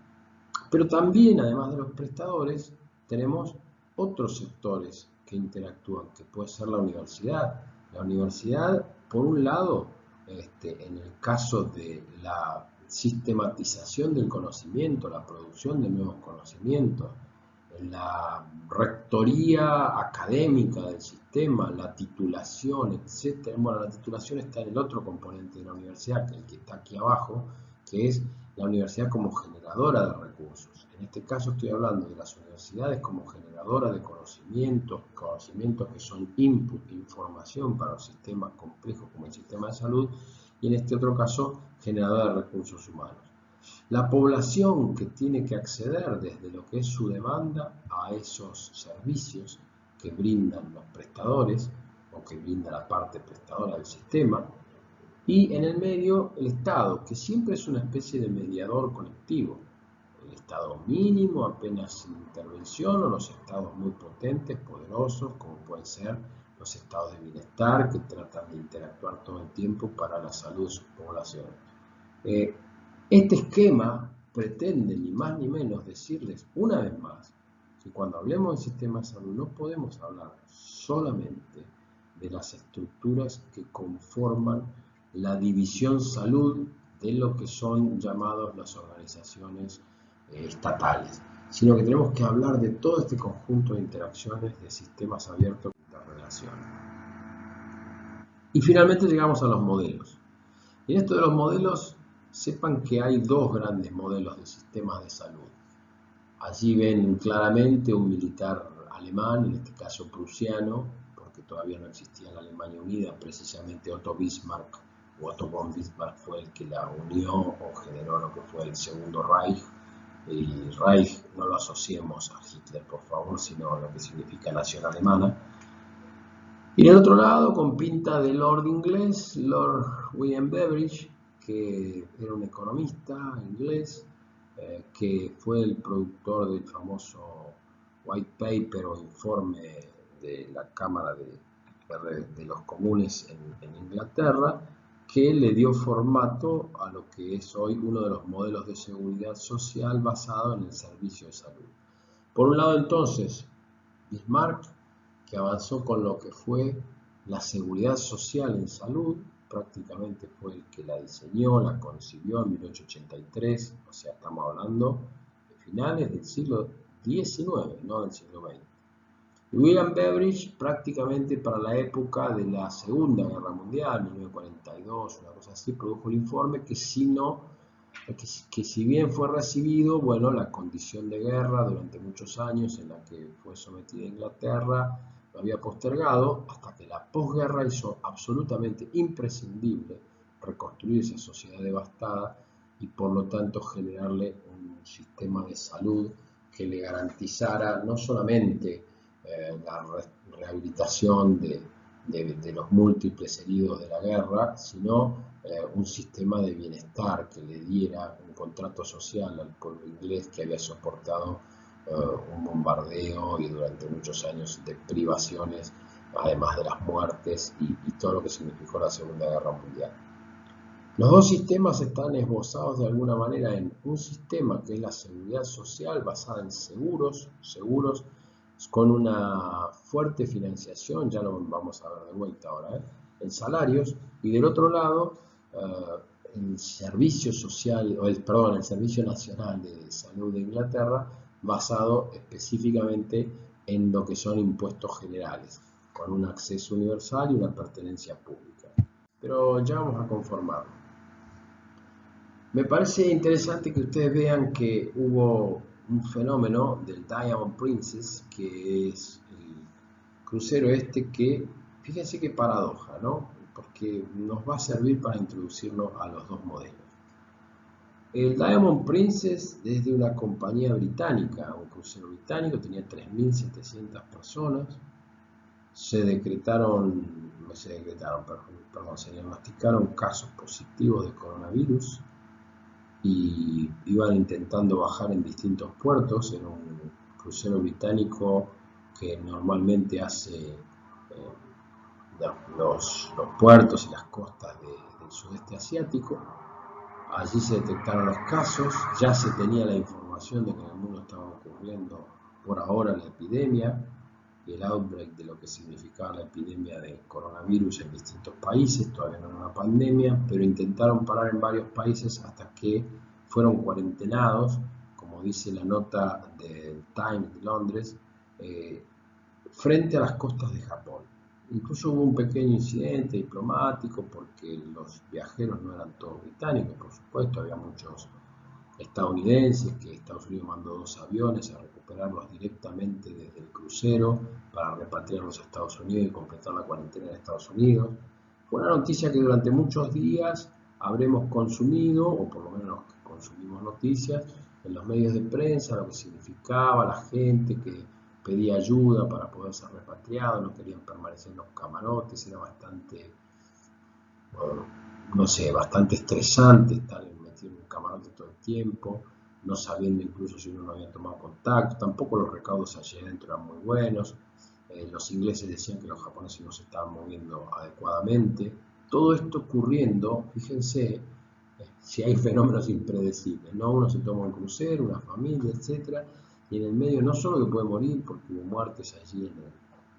Pero también, además de los prestadores, tenemos otros sectores que interactúan, que puede ser la universidad. La universidad, por un lado, en el caso de la sistematización del conocimiento, la producción de nuevos conocimientos, la rectoría académica del sistema, la titulación, etc. Bueno, la titulación está en el otro componente de la universidad, que es el que está aquí abajo, que es la universidad como generadora de recursos. En este caso estoy hablando de las universidades como generadora de conocimientos que son input, información para los sistemas complejos como el sistema de salud, y en este otro caso, generadora de recursos humanos. La población que tiene que acceder desde lo que es su demanda a esos servicios que brindan los prestadores o que brinda la parte prestadora del sistema, y en el medio el Estado, que siempre es una especie de mediador colectivo. El Estado mínimo, apenas sin intervención, o los estados muy potentes, poderosos, como pueden ser los estados de bienestar, que tratan de interactuar todo el tiempo para la salud de sus poblaciones. Este esquema pretende ni más ni menos decirles una vez más que cuando hablemos del sistema de salud no podemos hablar solamente de las estructuras que conforman la división salud de lo que son llamados las organizaciones estatales, sino que tenemos que hablar de todo este conjunto de interacciones de sistemas abiertos que interrelacionan. Y finalmente llegamos a los modelos. Y en esto de los modelos, sepan que hay dos grandes modelos de sistemas de salud. Allí ven claramente un militar alemán, en este caso prusiano, porque todavía no existía la Alemania Unida, precisamente Otto Bismarck o Otto von Bismarck fue el que la unió o generó lo que fue el Segundo Reich. Y Reich no lo asociemos a Hitler, por favor, sino a lo que significa nación alemana. Y en el otro lado, con pinta de Lord inglés, Lord William Beveridge, que era un economista inglés, que fue el productor del famoso White Paper o informe de la Cámara de los Comunes en Inglaterra, que le dio formato a lo que es hoy uno de los modelos de seguridad social basado en el servicio de salud. Por un lado, entonces, Bismarck, que avanzó con lo que fue la seguridad social en salud, prácticamente fue el que la diseñó, la concibió en 1883, o sea, estamos hablando de finales del siglo XIX, no del siglo XX. Y William Beveridge, prácticamente para la época de la Segunda Guerra Mundial, 1942, una cosa así, produjo el informe que, si no que si bien fue recibido, bueno, la condición de guerra durante muchos años en la que fue sometida Inglaterra lo había postergado hasta que la posguerra hizo absolutamente imprescindible reconstruir esa sociedad devastada y por lo tanto generarle un sistema de salud que le garantizara no solamente la rehabilitación de los múltiples heridos de la guerra, sino un sistema de bienestar que le diera un contrato social al pueblo inglés que había soportado un bombardeo y durante muchos años de privaciones, además de las muertes y todo lo que significó la Segunda Guerra Mundial. Los dos sistemas están esbozados de alguna manera en un sistema que es la seguridad social basada en seguros con una fuerte financiación, ya lo vamos a ver de vuelta ahora, en salarios, y del otro lado el Servicio Social, el Servicio Nacional de Salud de Inglaterra, basado específicamente en lo que son impuestos generales, con un acceso universal y una pertenencia pública. Pero ya vamos a conformarnos. Me parece interesante que ustedes vean que hubo un fenómeno del Diamond Princess, que es el crucero este que, fíjense qué paradoja, ¿no? Porque nos va a servir para introducirnos a los dos modelos. El Diamond Princess es de una compañía británica, un crucero británico, tenía 3.700 personas, se diagnosticaron casos positivos de coronavirus y iban intentando bajar en distintos puertos. Era un crucero británico que normalmente hace los puertos y las costas del sudeste asiático. Allí se detectaron los casos, ya se tenía la información de que en el mundo estaba ocurriendo por ahora la epidemia y el outbreak de lo que significaba la epidemia de coronavirus en distintos países. Todavía no era una pandemia, pero intentaron parar en varios países hasta que fueron cuarentenados, como dice la nota del Times de Londres, frente a las costas de Japón. Incluso hubo un pequeño incidente diplomático porque los viajeros no eran todos británicos, por supuesto, había muchos estadounidenses que Estados Unidos mandó 2 aviones a recuperarlos directamente desde el crucero para repatriarlos a Estados Unidos y completar la cuarentena en Estados Unidos. Fue una noticia que durante muchos días habremos consumido, o por lo menos consumimos noticias en los medios de prensa, lo que significaba la gente que pedía ayuda para poder ser repatriado, no querían permanecer en los camarotes, era bastante, no sé, bastante estresante estar metido en un camarote todo el tiempo, no sabiendo incluso si uno no había tomado contacto. Tampoco los recaudos allí adentro eran muy buenos. Los ingleses decían que los japoneses no se estaban moviendo adecuadamente. Todo esto ocurriendo, fíjense, si hay fenómenos impredecibles, ¿no? Uno se toma un crucero, una familia, etcétera, y en el medio no solo que puede morir, porque hubo muertes allí en el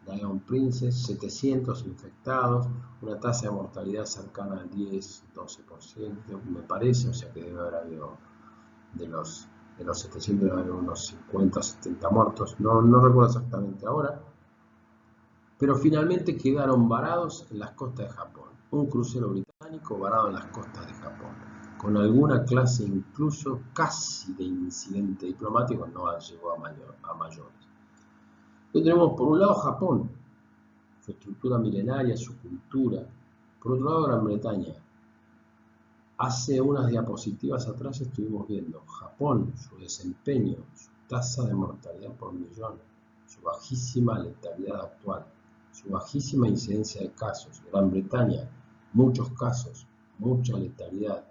Diamond Princess, 700 infectados, una tasa de mortalidad cercana al 10-12%, me parece, o sea que debe haber habido de los 700 debe haber unos 50 70 muertos, no recuerdo exactamente ahora, pero finalmente quedaron varados en las costas de Japón. Un crucero británico varado en las costas de Japón, con alguna clase incluso casi de incidente diplomático, no llegó a mayores. Entonces tenemos por un lado Japón, su estructura milenaria, su cultura. Por otro lado Gran Bretaña. Hace unas diapositivas atrás estuvimos viendo Japón, su desempeño, su tasa de mortalidad por millón, su bajísima letalidad actual, su bajísima incidencia de casos. Gran Bretaña, muchos casos, mucha letalidad,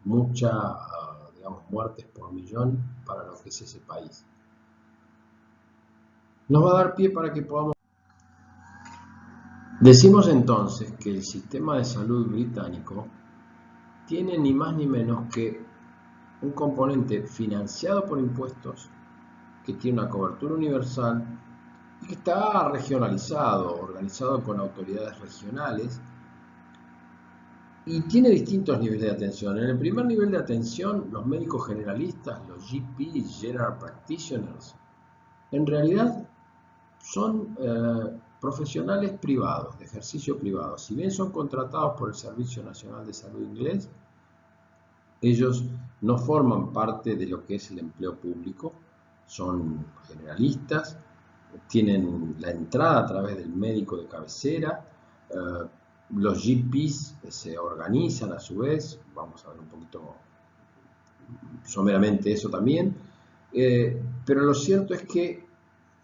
muertes por millón para lo que es ese país. Nos va a dar pie para que podamos... Decimos entonces que el sistema de salud británico tiene ni más ni menos que un componente financiado por impuestos, que tiene una cobertura universal y que está regionalizado, organizado con autoridades regionales y tiene distintos niveles de atención. En el primer nivel de atención, los médicos generalistas, los GPs, General Practitioners, en realidad son profesionales privados, de ejercicio privado. Si bien son contratados por el Servicio Nacional de Salud inglés, Ellos no forman parte de lo que es el empleo público, son generalistas, tienen la entrada a través del médico de cabecera, los GPs se organizan a su vez, vamos a ver un poquito someramente eso también, pero lo cierto es que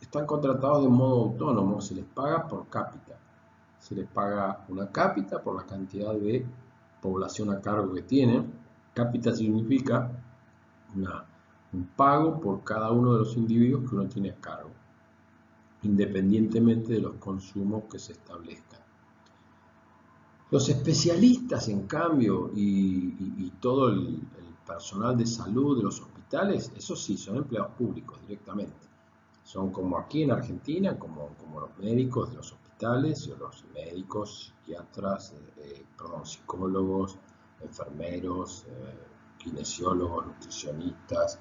están contratados de modo autónomo, se les paga por cápita, se les paga una cápita por la cantidad de población a cargo que tienen. Cápita significa un pago por cada uno de los individuos que uno tiene a cargo, independientemente de los consumos que se establezcan. Los especialistas, en cambio, y todo el personal de salud de los hospitales, eso sí, son empleados públicos directamente. Son como aquí en Argentina, como los médicos de los hospitales, o los médicos, psiquiatras, psicólogos, enfermeros, kinesiólogos, nutricionistas,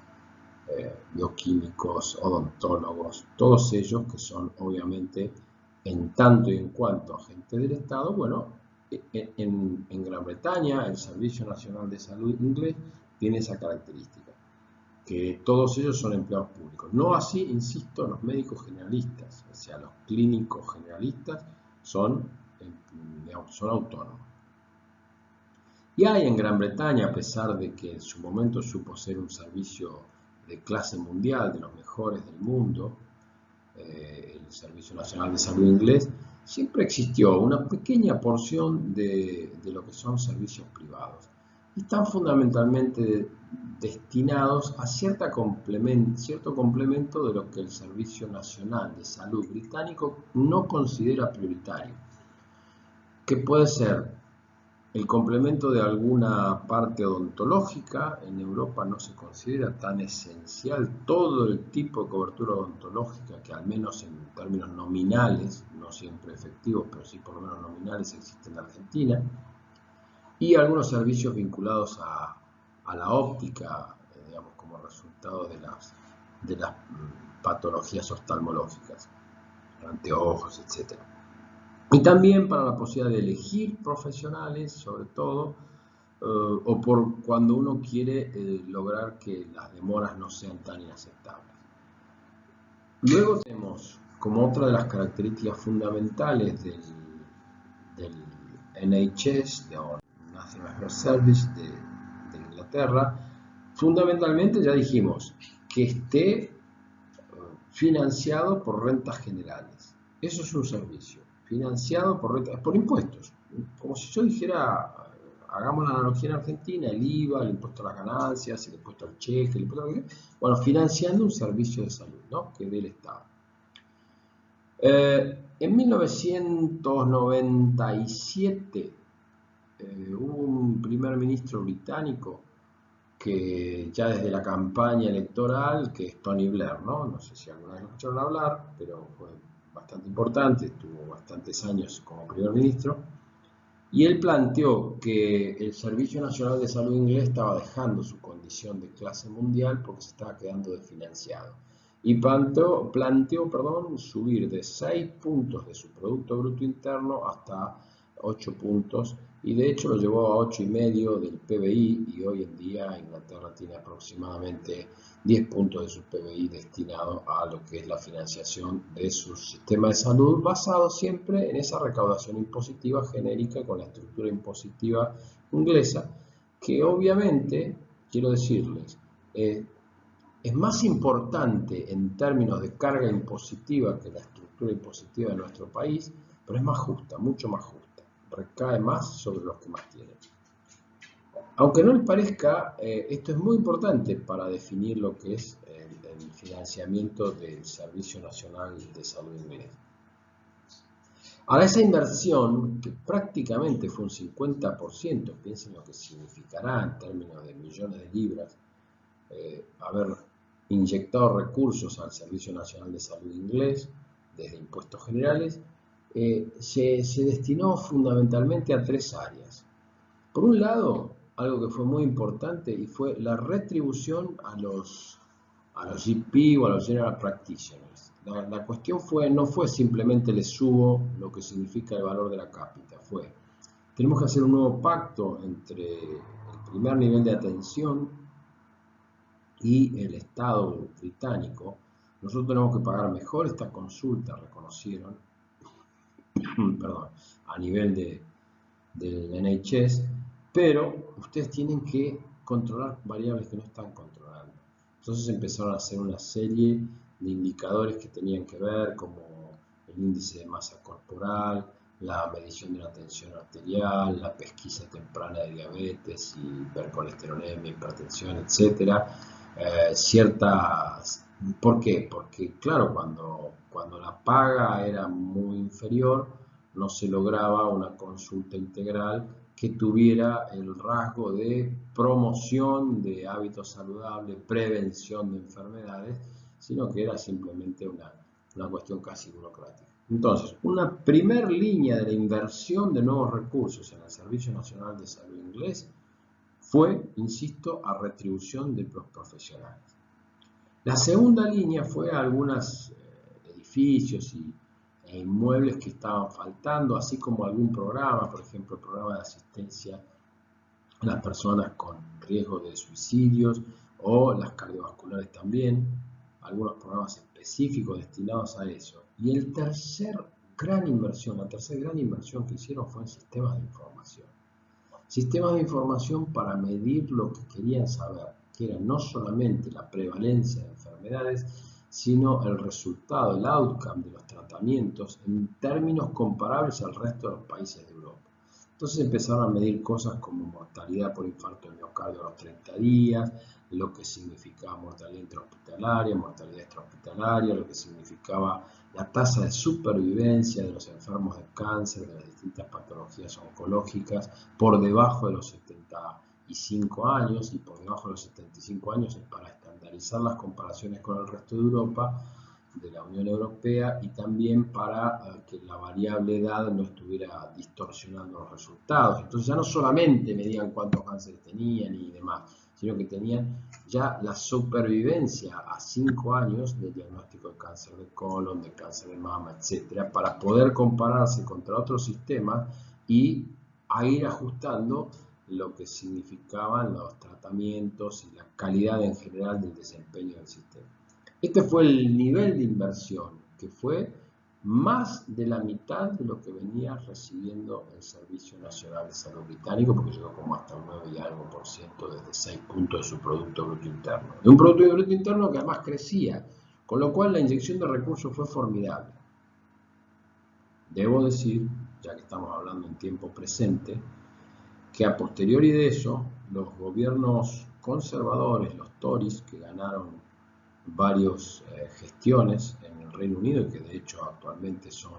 bioquímicos, odontólogos, todos ellos que son obviamente en tanto y en cuanto agentes del Estado. Bueno, en Gran Bretaña el Servicio Nacional de Salud inglés tiene esa característica, que todos ellos son empleados públicos. No así, insisto, los médicos generalistas, o sea, los clínicos generalistas son autónomos. Y hay en Gran Bretaña, a pesar de que en su momento supo ser un servicio de clase mundial, de los mejores del mundo, el Servicio Nacional de Salud inglés, siempre existió una pequeña porción de lo que son servicios privados. Y están fundamentalmente destinados a cierto complemento de lo que el Servicio Nacional de Salud británico no considera prioritario, que puede ser el complemento de alguna parte odontológica. En Europa no se considera tan esencial todo el tipo de cobertura odontológica que, al menos en términos nominales, no siempre efectivos, pero sí por lo menos nominales, existe en Argentina. Y algunos servicios vinculados a la óptica, digamos, como resultado de las patologías oftalmológicas, anteojos, etc. Y también para la posibilidad de elegir profesionales, sobre todo, o por cuando uno quiere lograr que las demoras no sean tan inaceptables. Luego tenemos, como otra de las características fundamentales del NHS, o National Health Service de Inglaterra, fundamentalmente, ya dijimos, que esté financiado por rentas generales. Eso es un servicio financiado por impuestos. Como si yo dijera, hagamos la analogía en Argentina, el IVA, el impuesto a las ganancias, el impuesto al cheque, el impuesto a la... Bueno, financiando un servicio de salud, ¿no?, que dé el Estado. En 1997 hubo un primer ministro británico que ya desde la campaña electoral, que es Tony Blair, ¿no? No sé si alguna vez lo escucharon hablar, pero fue bastante importante, estuvo bastantes años como primer ministro, y él planteó que el Servicio Nacional de Salud inglés estaba dejando su condición de clase mundial porque se estaba quedando desfinanciado. Y planteó, subir de 6 puntos de su Producto Bruto Interno hasta 8 puntos, y de hecho lo llevó a 8,5 del PBI, y hoy en día Inglaterra tiene aproximadamente 10 puntos de su PBI destinado a lo que es la financiación de su sistema de salud, basado siempre en esa recaudación impositiva genérica con la estructura impositiva inglesa, que obviamente, quiero decirles, es más importante en términos de carga impositiva que la estructura impositiva de nuestro país, pero es más justa, mucho más justa. Recae más sobre los que más tienen. Aunque no les parezca, esto es muy importante para definir lo que es el financiamiento del Servicio Nacional de Salud inglés. Ahora, esa inversión, que prácticamente fue un 50%, piensen lo que significará en términos de millones de libras, haber inyectado recursos al Servicio Nacional de Salud inglés desde impuestos generales, se destinó fundamentalmente a 3 áreas. Por un lado, algo que fue muy importante, y fue la retribución a los GP o a los General Practitioners. La cuestión no fue simplemente le subo lo que significa el valor de la cápita, tenemos que hacer un nuevo pacto entre el primer nivel de atención y el Estado británico, nosotros tenemos que pagar mejor esta consulta, reconocieron, perdón, a nivel del NHS, pero ustedes tienen que controlar variables que no están controlando. Entonces empezaron a hacer una serie de indicadores que tenían que ver, como el índice de masa corporal, la medición de la tensión arterial, la pesquisa temprana de diabetes, hipercolesterolemia, hipertensión, etc. ¿Por qué? Porque claro, cuando la paga era muy inferior, no se lograba una consulta integral que tuviera el rasgo de promoción de hábitos saludables, prevención de enfermedades, sino que era simplemente una cuestión casi burocrática. Entonces, una primer línea de la inversión de nuevos recursos en el Servicio Nacional de Salud inglés fue, insisto, a retribución de los profesionales. La segunda línea fue a algunos edificios e inmuebles que estaban faltando, así como algún programa, por ejemplo, el programa de asistencia a las personas con riesgo de suicidios o las cardiovasculares también, algunos programas específicos destinados a eso. Y la tercera gran inversión que hicieron fue en sistemas de información. Sistemas de información para medir lo que querían saber, que era no solamente la prevalencia de enfermedades, sino el resultado, el outcome de los tratamientos en términos comparables al resto de los países de Europa. Entonces empezaron a medir cosas como mortalidad por infarto de miocardio a los 30 días, lo que significaba mortalidad intrahospitalaria, mortalidad extrahospitalaria, lo que significaba la tasa de supervivencia de los enfermos de cáncer, de las distintas patologías oncológicas, por debajo de los 75 años, y por debajo de los 75 años es para estandarizar las comparaciones con el resto de Europa, de la Unión Europea, y también para que la variable edad no estuviera distorsionando los resultados. Entonces ya no solamente medían cuántos cánceres tenían y demás, sino que tenían ya la supervivencia a 5 años de diagnóstico de cáncer de colon, de cáncer de mama, etcétera, para poder compararse contra otros sistemas y a ir ajustando lo que significaban los tratamientos y la calidad en general del desempeño del sistema. Este fue el nivel de inversión, que fue más de la mitad de lo que venía recibiendo el Servicio Nacional de Salud británico, porque llegó como hasta un 9 y algo por ciento desde 6 puntos de su Producto Bruto Interno. De un Producto Bruto Interno que además crecía, con lo cual la inyección de recursos fue formidable. Debo decir, ya que estamos hablando en tiempo presente, que a posteriori de eso, los gobiernos conservadores, los Tories, que ganaron varias gestiones en el Reino Unido, que de hecho actualmente son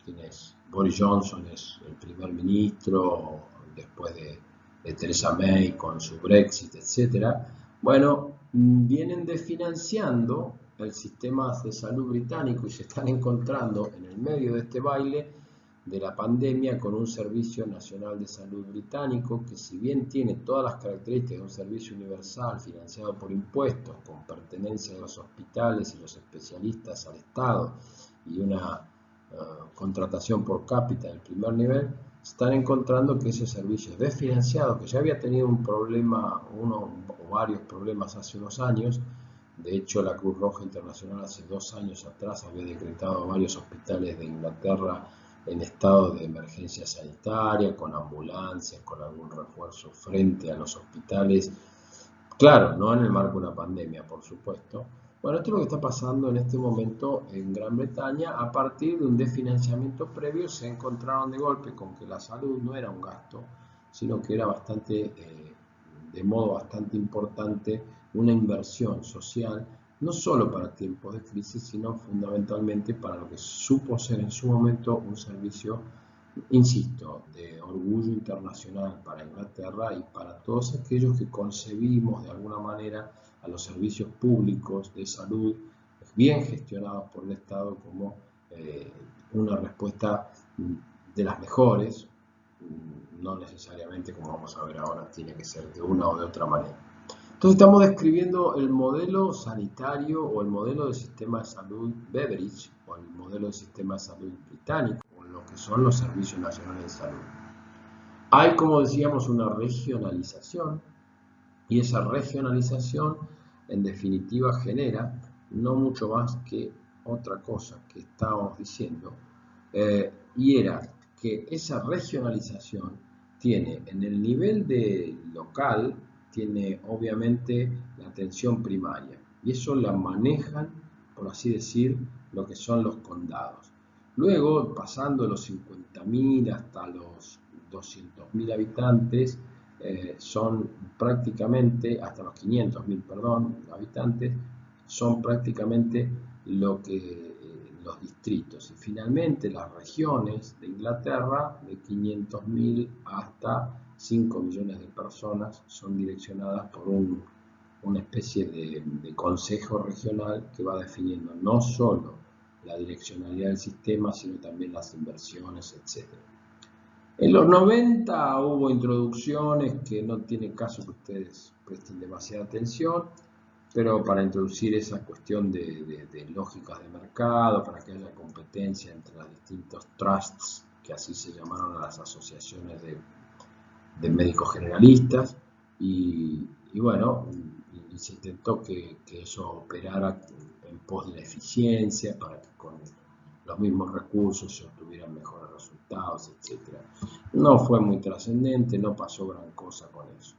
quienes Boris Johnson es el primer ministro después de Theresa May con su Brexit, etcétera. Bueno, vienen desfinanciando el sistema de salud británico y se están encontrando en el medio de este baile de la pandemia con un Servicio Nacional de Salud británico que, si bien tiene todas las características de un servicio universal financiado por impuestos, con pertenencia de los hospitales y los especialistas al Estado y una contratación por cápita del primer nivel, están encontrando que ese servicio es desfinanciado, que ya había tenido un problema, uno o varios problemas hace unos años. De hecho, la Cruz Roja Internacional hace 2 años atrás había decretado a varios hospitales de Inglaterra en estado de emergencia sanitaria, con ambulancias, con algún refuerzo frente a los hospitales. Claro, no en el marco de una pandemia, por supuesto. Bueno, esto es lo que está pasando en este momento en Gran Bretaña. A partir de un desfinanciamiento previo se encontraron de golpe con que la salud no era un gasto, sino que era de modo bastante importante, una inversión social, no solo para tiempos de crisis, sino fundamentalmente para lo que supo ser en su momento un servicio, insisto, de orgullo internacional para Inglaterra y para todos aquellos que concebimos de alguna manera a los servicios públicos de salud bien gestionados por el Estado como una respuesta de las mejores, no necesariamente, como vamos a ver ahora, tiene que ser de una o de otra manera. Entonces estamos describiendo el modelo sanitario o el modelo del sistema de salud Beveridge o el modelo del sistema de salud británico, o lo que son los servicios nacionales de salud. Hay, como decíamos, una regionalización, y esa regionalización en definitiva genera no mucho más que otra cosa que estábamos diciendo, y era que esa regionalización tiene en el nivel de local, tiene obviamente la atención primaria, y eso la manejan, por así decir, lo que son los condados. Luego, pasando los 50.000 hasta los 200.000 habitantes, son prácticamente, hasta los 500.000, perdón, habitantes, son prácticamente lo que los distritos. Y finalmente las regiones de Inglaterra, de 500.000 hasta 5 millones de personas, son direccionadas por una especie de consejo regional que va definiendo no solo la direccionalidad del sistema, sino también las inversiones, etc. En los 90 hubo introducciones que no tiene caso que ustedes presten demasiada atención, pero para introducir esa cuestión de lógicas de mercado, para que haya competencia entre los distintos trusts, que así se llamaron a las asociaciones de médicos generalistas, y bueno, y se intentó que eso operara en pos de la eficiencia, para que con los mismos recursos se obtuvieran mejores resultados, etc. No fue muy trascendente, no pasó gran cosa con eso.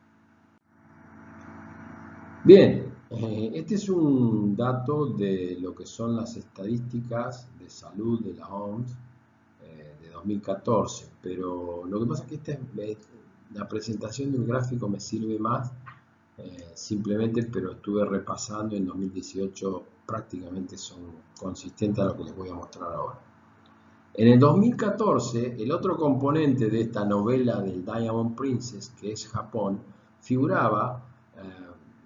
Bien, este es un dato de lo que son las estadísticas de salud de la OMS de 2014, pero lo que pasa es que la presentación de un gráfico me sirve más simplemente, pero estuve repasando en 2018, prácticamente son consistentes a lo que les voy a mostrar ahora. En el 2014, el otro componente de esta novela del Diamond Princess, que es Japón, figuraba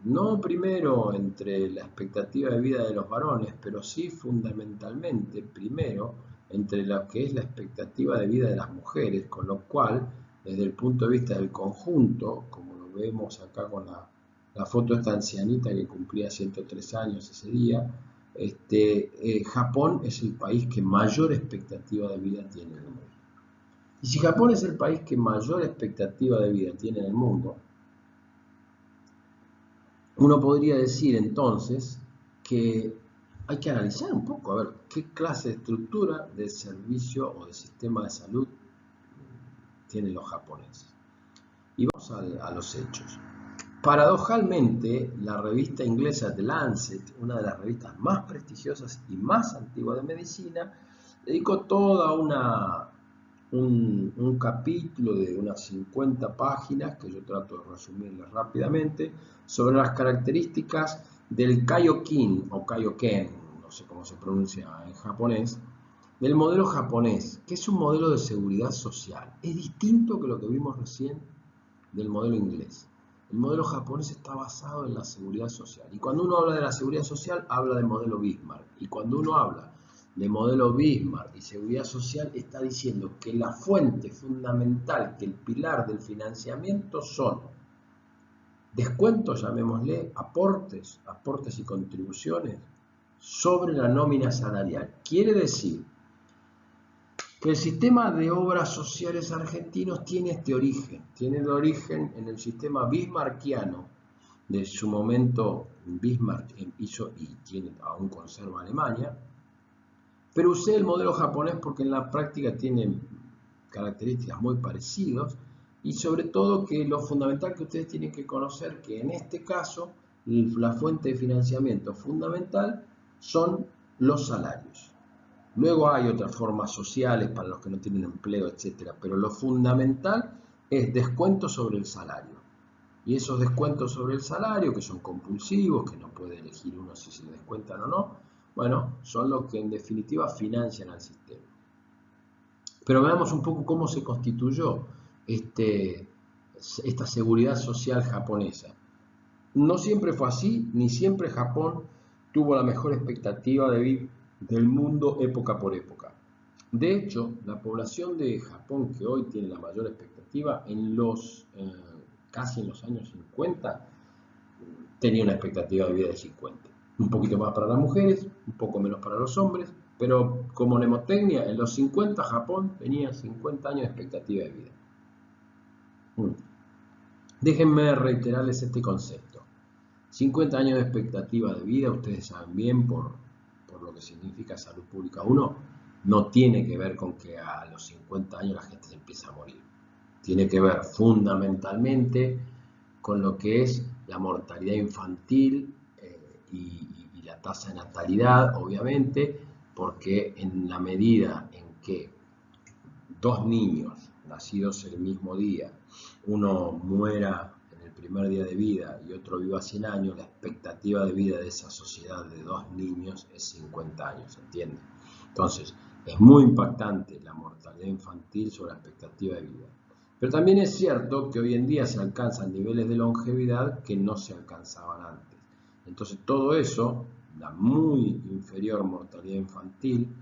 no primero entre la expectativa de vida de los varones, pero sí fundamentalmente primero entre lo que es la expectativa de vida de las mujeres, con lo cual, desde el punto de vista del conjunto, como lo vemos acá con la foto de esta ancianita que cumplía 103 años ese día, Japón es el país que mayor expectativa de vida tiene en el mundo. Y si Japón es el país que mayor expectativa de vida tiene en el mundo, uno podría decir entonces que hay que analizar un poco, a ver, qué clase de estructura de servicio o de sistema de salud tienen los japoneses. Y vamos a los hechos. Paradojalmente, la revista inglesa The Lancet, una de las revistas más prestigiosas y más antiguas de medicina, dedicó toda un capítulo de unas 50 páginas, que yo trato de resumirles rápidamente, sobre las características del Kaioken, o Kaioken, no sé cómo se pronuncia en japonés, del modelo japonés, que es un modelo de seguridad social. Es distinto que lo que vimos recién del modelo inglés. El modelo japonés está basado en la seguridad social. Y cuando uno habla de la seguridad social, habla del modelo Bismarck. Y cuando uno habla de modelo Bismarck y seguridad social, está diciendo que la fuente fundamental, que el pilar del financiamiento son descuentos, llamémosle, aportes y contribuciones sobre la nómina salarial. Quiere decir que el sistema de obras sociales argentinos tiene este origen, tiene el origen en el sistema bismarckiano. De su momento Bismarck hizo y aún conserva Alemania, pero usé el modelo japonés porque en la práctica tiene características muy parecidas, y sobre todo que lo fundamental que ustedes tienen que conocer, que en este caso la fuente de financiamiento fundamental son los salarios. Luego hay otras formas sociales para los que no tienen empleo, etc. Pero lo fundamental es descuento sobre el salario. Y esos descuentos sobre el salario, que son compulsivos, que no puede elegir uno si se le descuentan o no, bueno, son los que en definitiva financian al sistema. Pero veamos un poco cómo se constituyó esta seguridad social japonesa. No siempre fue así, ni siempre Japón tuvo la mejor expectativa de vida del mundo época por época. De hecho, la población de Japón que hoy tiene la mayor expectativa, casi en los años 50, tenía una expectativa de vida de 50. Un poquito más para las mujeres, un poco menos para los hombres, pero como mnemotecnia, en los 50 Japón tenía 50 años de expectativa de vida. Déjenme reiterarles este concepto. 50 años de expectativa de vida, ustedes saben bien por lo que significa salud pública 1, no tiene que ver con que a los 50 años la gente se empieza a morir. Tiene que ver fundamentalmente con lo que es la mortalidad infantil y la tasa de natalidad, obviamente, porque en la medida en que dos niños nacidos el mismo día, uno muera en el primer día de vida y otro viva 100 años, la expectativa de vida de esa sociedad de dos niños es 50 años, ¿entienden? Entonces, es muy impactante la mortalidad infantil sobre la expectativa de vida. Pero también es cierto que hoy en día se alcanzan niveles de longevidad que no se alcanzaban antes. Entonces, todo eso, la muy inferior mortalidad infantil,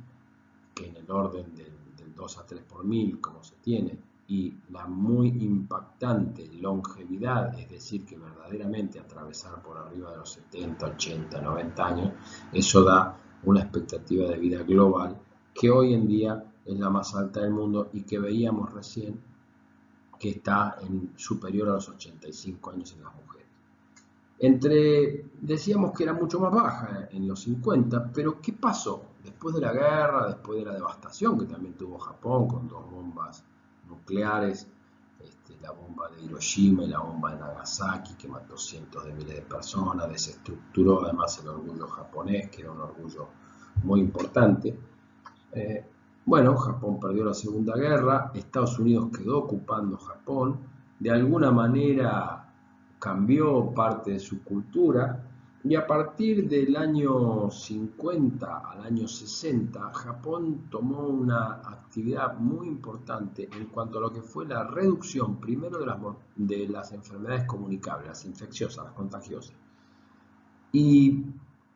que en el orden del 2 a 3 por mil, como se tiene, y la muy impactante longevidad, es decir, que verdaderamente atravesar por arriba de los 70, 80, 90 años, eso da una expectativa de vida global que hoy en día es la más alta del mundo y que veíamos recién que está superior a los 85 años en las mujeres. Decíamos que era mucho más baja en los 50, pero ¿qué pasó? Después de la guerra, después de la devastación que también tuvo Japón con dos bombas nucleares, la bomba de Hiroshima y la bomba de Nagasaki, que mató cientos de miles de personas, desestructuró además el orgullo japonés, que era un orgullo muy importante. Bueno, Japón perdió la Segunda Guerra, Estados Unidos quedó ocupando Japón, de alguna manera cambió parte de su cultura y a partir del año 50 al año 60, Japón tomó una actividad muy importante en cuanto a lo que fue la reducción primero de las enfermedades comunicables, las infecciosas, las contagiosas. Y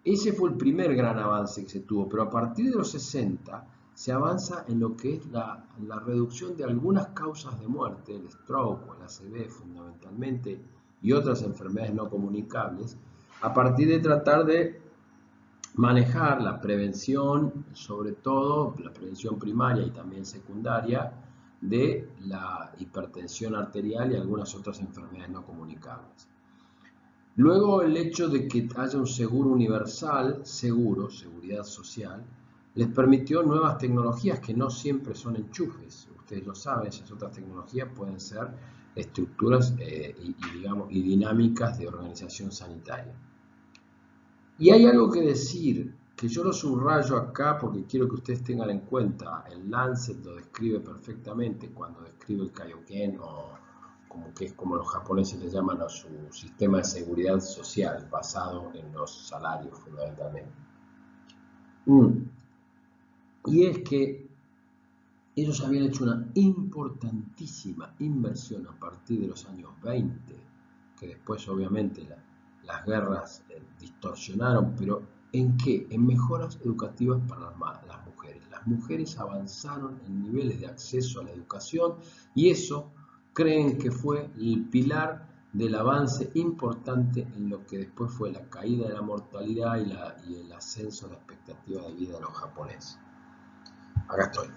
ese fue el primer gran avance que se tuvo, pero a partir de los 60 se avanza en lo que es la reducción de algunas causas de muerte, el stroke o el ACV fundamentalmente, y otras enfermedades no comunicables, a partir de tratar de manejar la prevención, sobre todo la prevención primaria y también secundaria, de la hipertensión arterial y algunas otras enfermedades no comunicables. Luego el hecho de que haya un seguro universal, seguridad social, les permitió nuevas tecnologías que no siempre son enchufes. Ustedes lo saben, esas otras tecnologías pueden ser estructuras y dinámicas de organización sanitaria. Y hay algo que decir, que yo lo subrayo acá porque quiero que ustedes tengan en cuenta. El Lancet lo describe perfectamente cuando describe el Kaioken como los japoneses le llaman a su sistema de seguridad social, basado en los salarios fundamentalmente. Y es que ellos habían hecho una importantísima inversión a partir de los años 20, que después obviamente las guerras distorsionaron, pero ¿en qué? En mejoras educativas para las mujeres. Las mujeres avanzaron en niveles de acceso a la educación y eso creen que fue el pilar del avance importante en lo que después fue la caída de la mortalidad y el ascenso de la expectativa de vida de los japoneses. Acá estoy.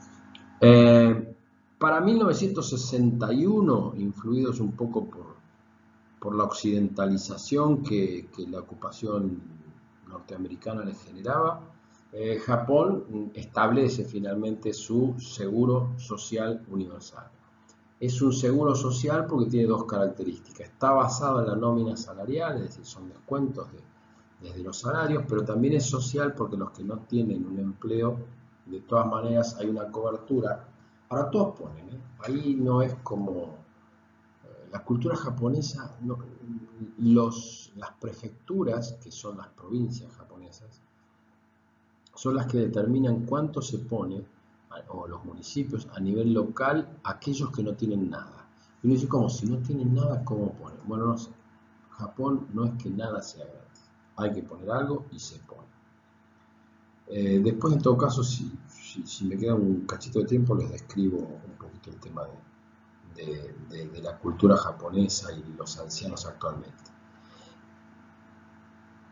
Para 1961, influidos un poco por la occidentalización que la ocupación norteamericana les generaba, Japón establece finalmente su seguro social universal. Es un seguro social porque tiene dos características. Está basado en la nómina salarial, es decir, son descuentos desde los salarios, pero también es social porque los que no tienen un empleo, de todas maneras hay una cobertura. Ahora todos ponen, ahí no es como la cultura japonesa, las prefecturas, que son las provincias japonesas, son las que determinan cuánto se pone, o los municipios a nivel local, aquellos que no tienen nada. Y uno dice, ¿cómo? Si no tienen nada, ¿cómo ponen? Bueno, no sé. Japón no es que nada sea gratis. Hay que poner algo y se pone. Después, en todo caso, si me queda un cachito de tiempo, les describo un poquito el tema de la cultura japonesa y los ancianos actualmente.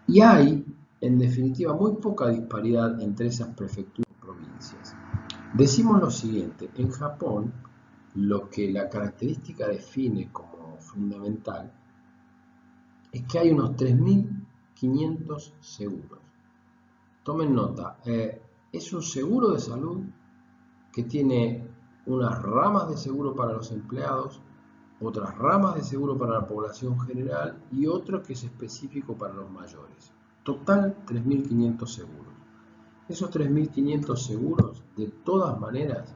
Y hay, en definitiva, muy poca disparidad entre esas prefecturas y provincias. Decimos lo siguiente, en Japón lo que la característica define como fundamental es que hay unos 3.500 seguros. Tomen nota, es un seguro de salud que tiene unas ramas de seguro para los empleados, otras ramas de seguro para la población general y otro que es específico para los mayores. Total 3.500 seguros. Esos 3.500 seguros, de todas maneras,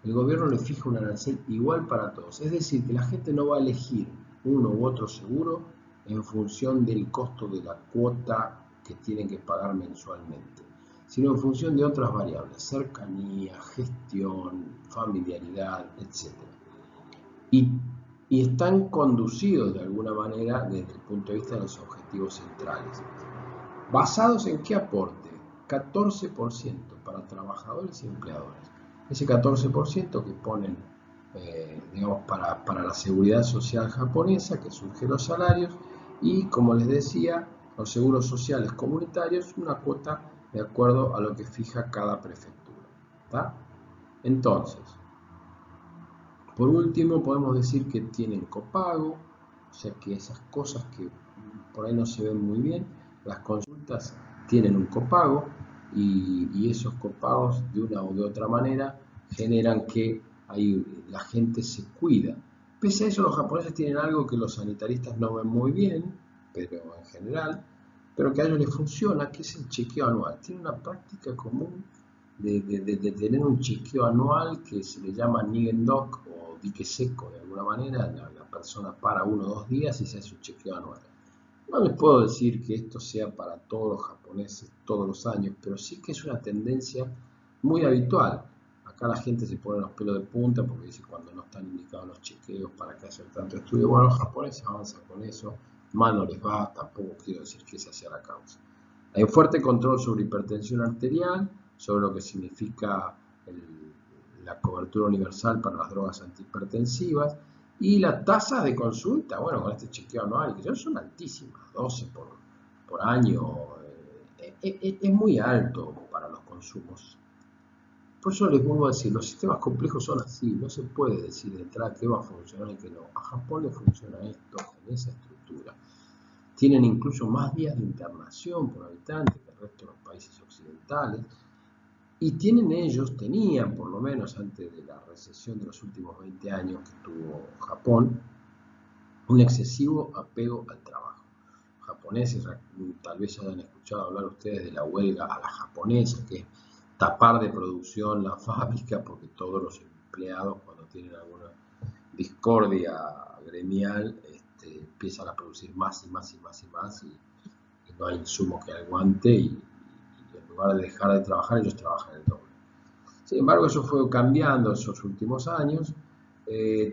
el gobierno le fija un arancel igual para todos. Es decir, que la gente no va a elegir uno u otro seguro en función del costo de la cuota que tienen que pagar mensualmente, sino en función de otras variables, cercanía, gestión, familiaridad, etc. Y, y están conducidos de alguna manera desde el punto de vista de los objetivos centrales. ¿Basados en qué aporte? 14% para trabajadores y empleadores. Ese 14% que ponen, digamos, para la seguridad social japonesa, que surge los salarios, y como les decía, los seguros sociales comunitarios, una cuota de acuerdo a lo que fija cada prefectura. ¿Tá? Entonces, por último, podemos decir que tienen copago, o sea que esas cosas que por ahí no se ven muy bien, las consultas tienen un copago y esos copagos de una u de otra manera generan que la gente se cuida. Pese a eso, los japoneses tienen algo que los sanitaristas no ven muy bien, pero en general, pero que a ellos les funciona, que es el chequeo anual. Tienen una práctica común de tener un chequeo anual que se le llama Nigendok o dique seco de alguna manera. La persona para 1 o 2 días y se hace un chequeo anual. No les puedo decir que esto sea para todos los japoneses todos los años, pero sí que es una tendencia muy habitual. Acá la gente se pone los pelos de punta porque dice cuando no están indicados los chequeos para qué hacer tanto estudio. Bueno, los japoneses avanzan con eso, mal no les va, tampoco quiero decir que esa sea la causa. Hay un fuerte control sobre hipertensión arterial, sobre lo que significa la cobertura universal para las drogas antihipertensivas, y las tasas de consulta, bueno, con este chequeo anual, que son altísimas, 12 por año, es muy alto para los consumos. Por eso les vuelvo a decir, los sistemas complejos son así, no se puede decir de entrada qué va a funcionar y qué no. A Japón le funciona esto en esa estructura. Tienen incluso más días de internación por habitante que el resto de los países occidentales. Y tenían por lo menos antes de la recesión de los últimos 20 años que tuvo Japón, un excesivo apego al trabajo. Japoneses, tal vez hayan escuchado hablar ustedes de la huelga a la japonesa, que es tapar de producción la fábrica porque todos los empleados cuando tienen alguna discordia gremial empiezan a producir más y más y más y más y no hay insumo que aguante y en lugar de dejar de trabajar ellos trabajan el doble. Sin embargo, eso fue cambiando en esos últimos años.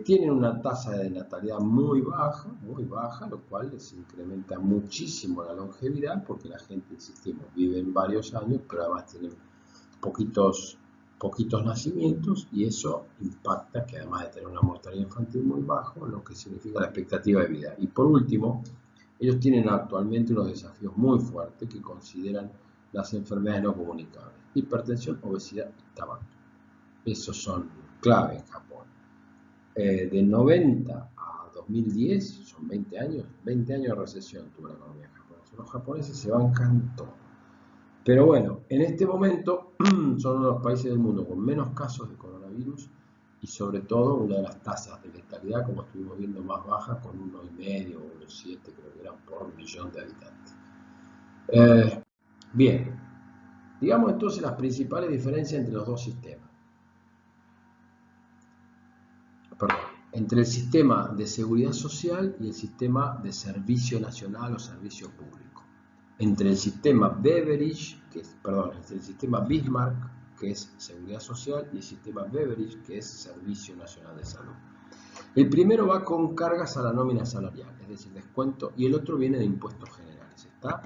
Tienen una tasa de natalidad muy baja, lo cual les incrementa muchísimo la longevidad porque la gente, insistimos, vive varios años, pero además tienen poquitos nacimientos y eso impacta que además de tener una mortalidad infantil muy baja, lo que significa la expectativa de vida. Y por último, ellos tienen actualmente unos desafíos muy fuertes que consideran las enfermedades no comunicables: hipertensión, obesidad y tabaco. Esos son clave en Japón. De 90 a 2010, son 20 años de recesión tuvo la economía japonesa. Los japoneses se bancan todo. Pero bueno, en este momento son uno de los países del mundo con menos casos de coronavirus y sobre todo una de las tasas de letalidad, como estuvimos viendo, más baja, con 1,5 o 1,7 creo que eran por millón de habitantes. Bien, digamos entonces las principales diferencias entre los dos sistemas. Perdón, entre el sistema de seguridad social y el sistema de servicio nacional o servicio público. Entre el sistema Beveridge, entre el sistema Bismarck, que es seguridad social, y el sistema Beveridge, que es servicio nacional de salud. El primero va con cargas a la nómina salarial, es decir, descuento, y el otro viene de impuestos generales, ¿está?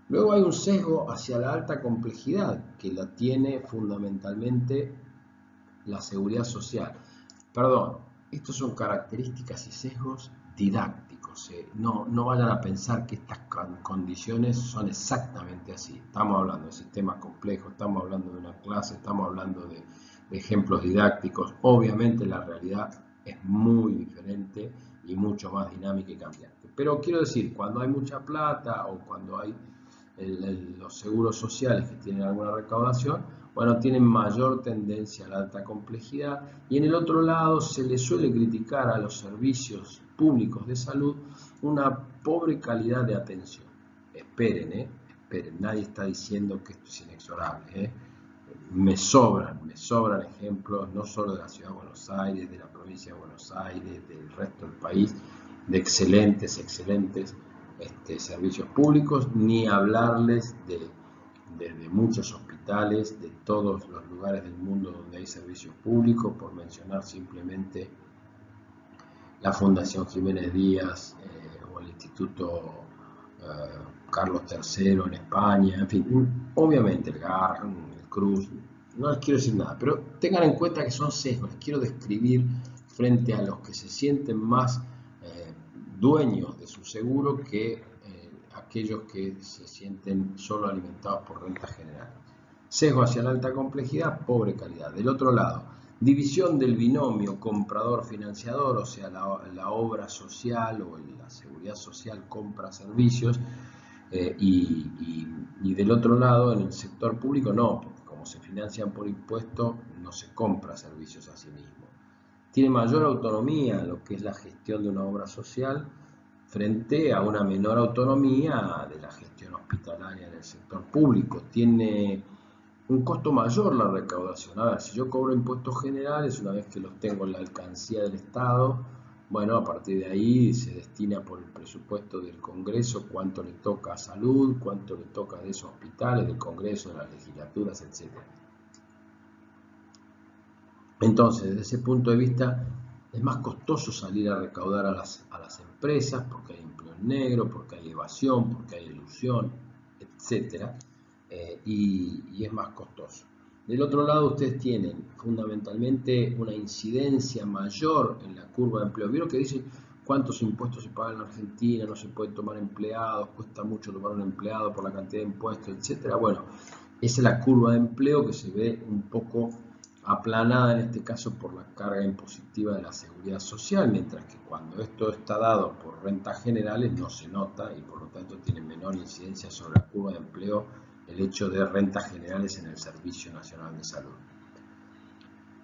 Luego hay un sesgo hacia la alta complejidad, que la tiene fundamentalmente la seguridad social. Perdón, estos son características y sesgos didácticos. No vayan a pensar que estas condiciones son exactamente así. Estamos hablando de sistemas complejos, estamos hablando de una clase, estamos hablando ejemplos didácticos. Obviamente la realidad es muy diferente y mucho más dinámica y cambiante. Pero quiero decir, cuando hay mucha plata o cuando hay los seguros sociales que tienen alguna recaudación, bueno, tienen mayor tendencia a la alta complejidad, y en el otro lado se le suele criticar a los servicios públicos de salud una pobre calidad de atención. Esperen, esperen, nadie está diciendo que esto es inexorable, me sobran ejemplos, no solo de la Ciudad de Buenos Aires, de la provincia de Buenos Aires, del resto del país, de excelentes servicios públicos, ni hablarles de muchos hospitales, de todos los lugares del mundo donde hay servicios públicos, por mencionar simplemente la Fundación Jiménez Díaz o el Instituto Carlos III en España, en fin, obviamente el Garrahan, el Cruz, no les quiero decir nada, pero tengan en cuenta que son sesgos, les quiero describir frente a los que se sienten más dueños de su seguro que aquellos que se sienten solo alimentados por rentas generales. Sesgo hacia la alta complejidad, pobre calidad. Del otro lado, división del binomio comprador-financiador, o sea, la obra social o la seguridad social compra servicios, y del otro lado, en el sector público, no, porque como se financian por impuestos, no se compra servicios a sí mismo. Tiene mayor autonomía lo que es la gestión de una obra social frente a una menor autonomía de la gestión hospitalaria en el sector público. Tiene un costo mayor la recaudación. A ver, si yo cobro impuestos generales, una vez que los tengo en la alcancía del Estado, bueno, a partir de ahí se destina por el presupuesto del Congreso cuánto le toca a salud, cuánto le toca de esos hospitales, del Congreso, de las legislaturas, etc. Entonces, desde ese punto de vista, es más costoso salir a recaudar a las empresas porque hay empleo en negro, porque hay evasión, porque hay elusión, etc. Y es más costoso. Del otro lado, ustedes tienen fundamentalmente una incidencia mayor en la curva de empleo. ¿Vieron que dice cuántos impuestos se pagan en Argentina? No se puede tomar empleados, cuesta mucho tomar un empleado por la cantidad de impuestos, etc. Bueno, esa es la curva de empleo que se ve un poco aplanada en este caso por la carga impositiva de la seguridad social, mientras que cuando esto está dado por rentas generales no se nota y por lo tanto tiene menor incidencia sobre la curva de empleo el hecho de rentas generales en el Servicio Nacional de Salud.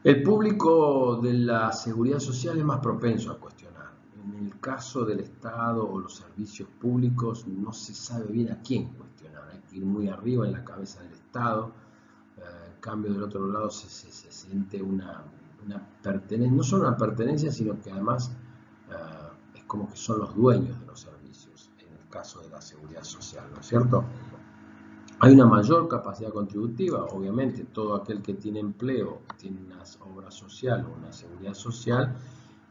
El público de la seguridad social es más propenso a cuestionar. En el caso del Estado o los servicios públicos no se sabe bien a quién cuestionar, hay que ir muy arriba en la cabeza del Estado. En cambio, del otro lado se siente una pertenencia, no solo una pertenencia, sino que además es como que son los dueños de los servicios, en el caso de la seguridad social, ¿no es cierto? Hay una mayor capacidad contributiva, obviamente todo aquel que tiene empleo tiene una obra social o una seguridad social,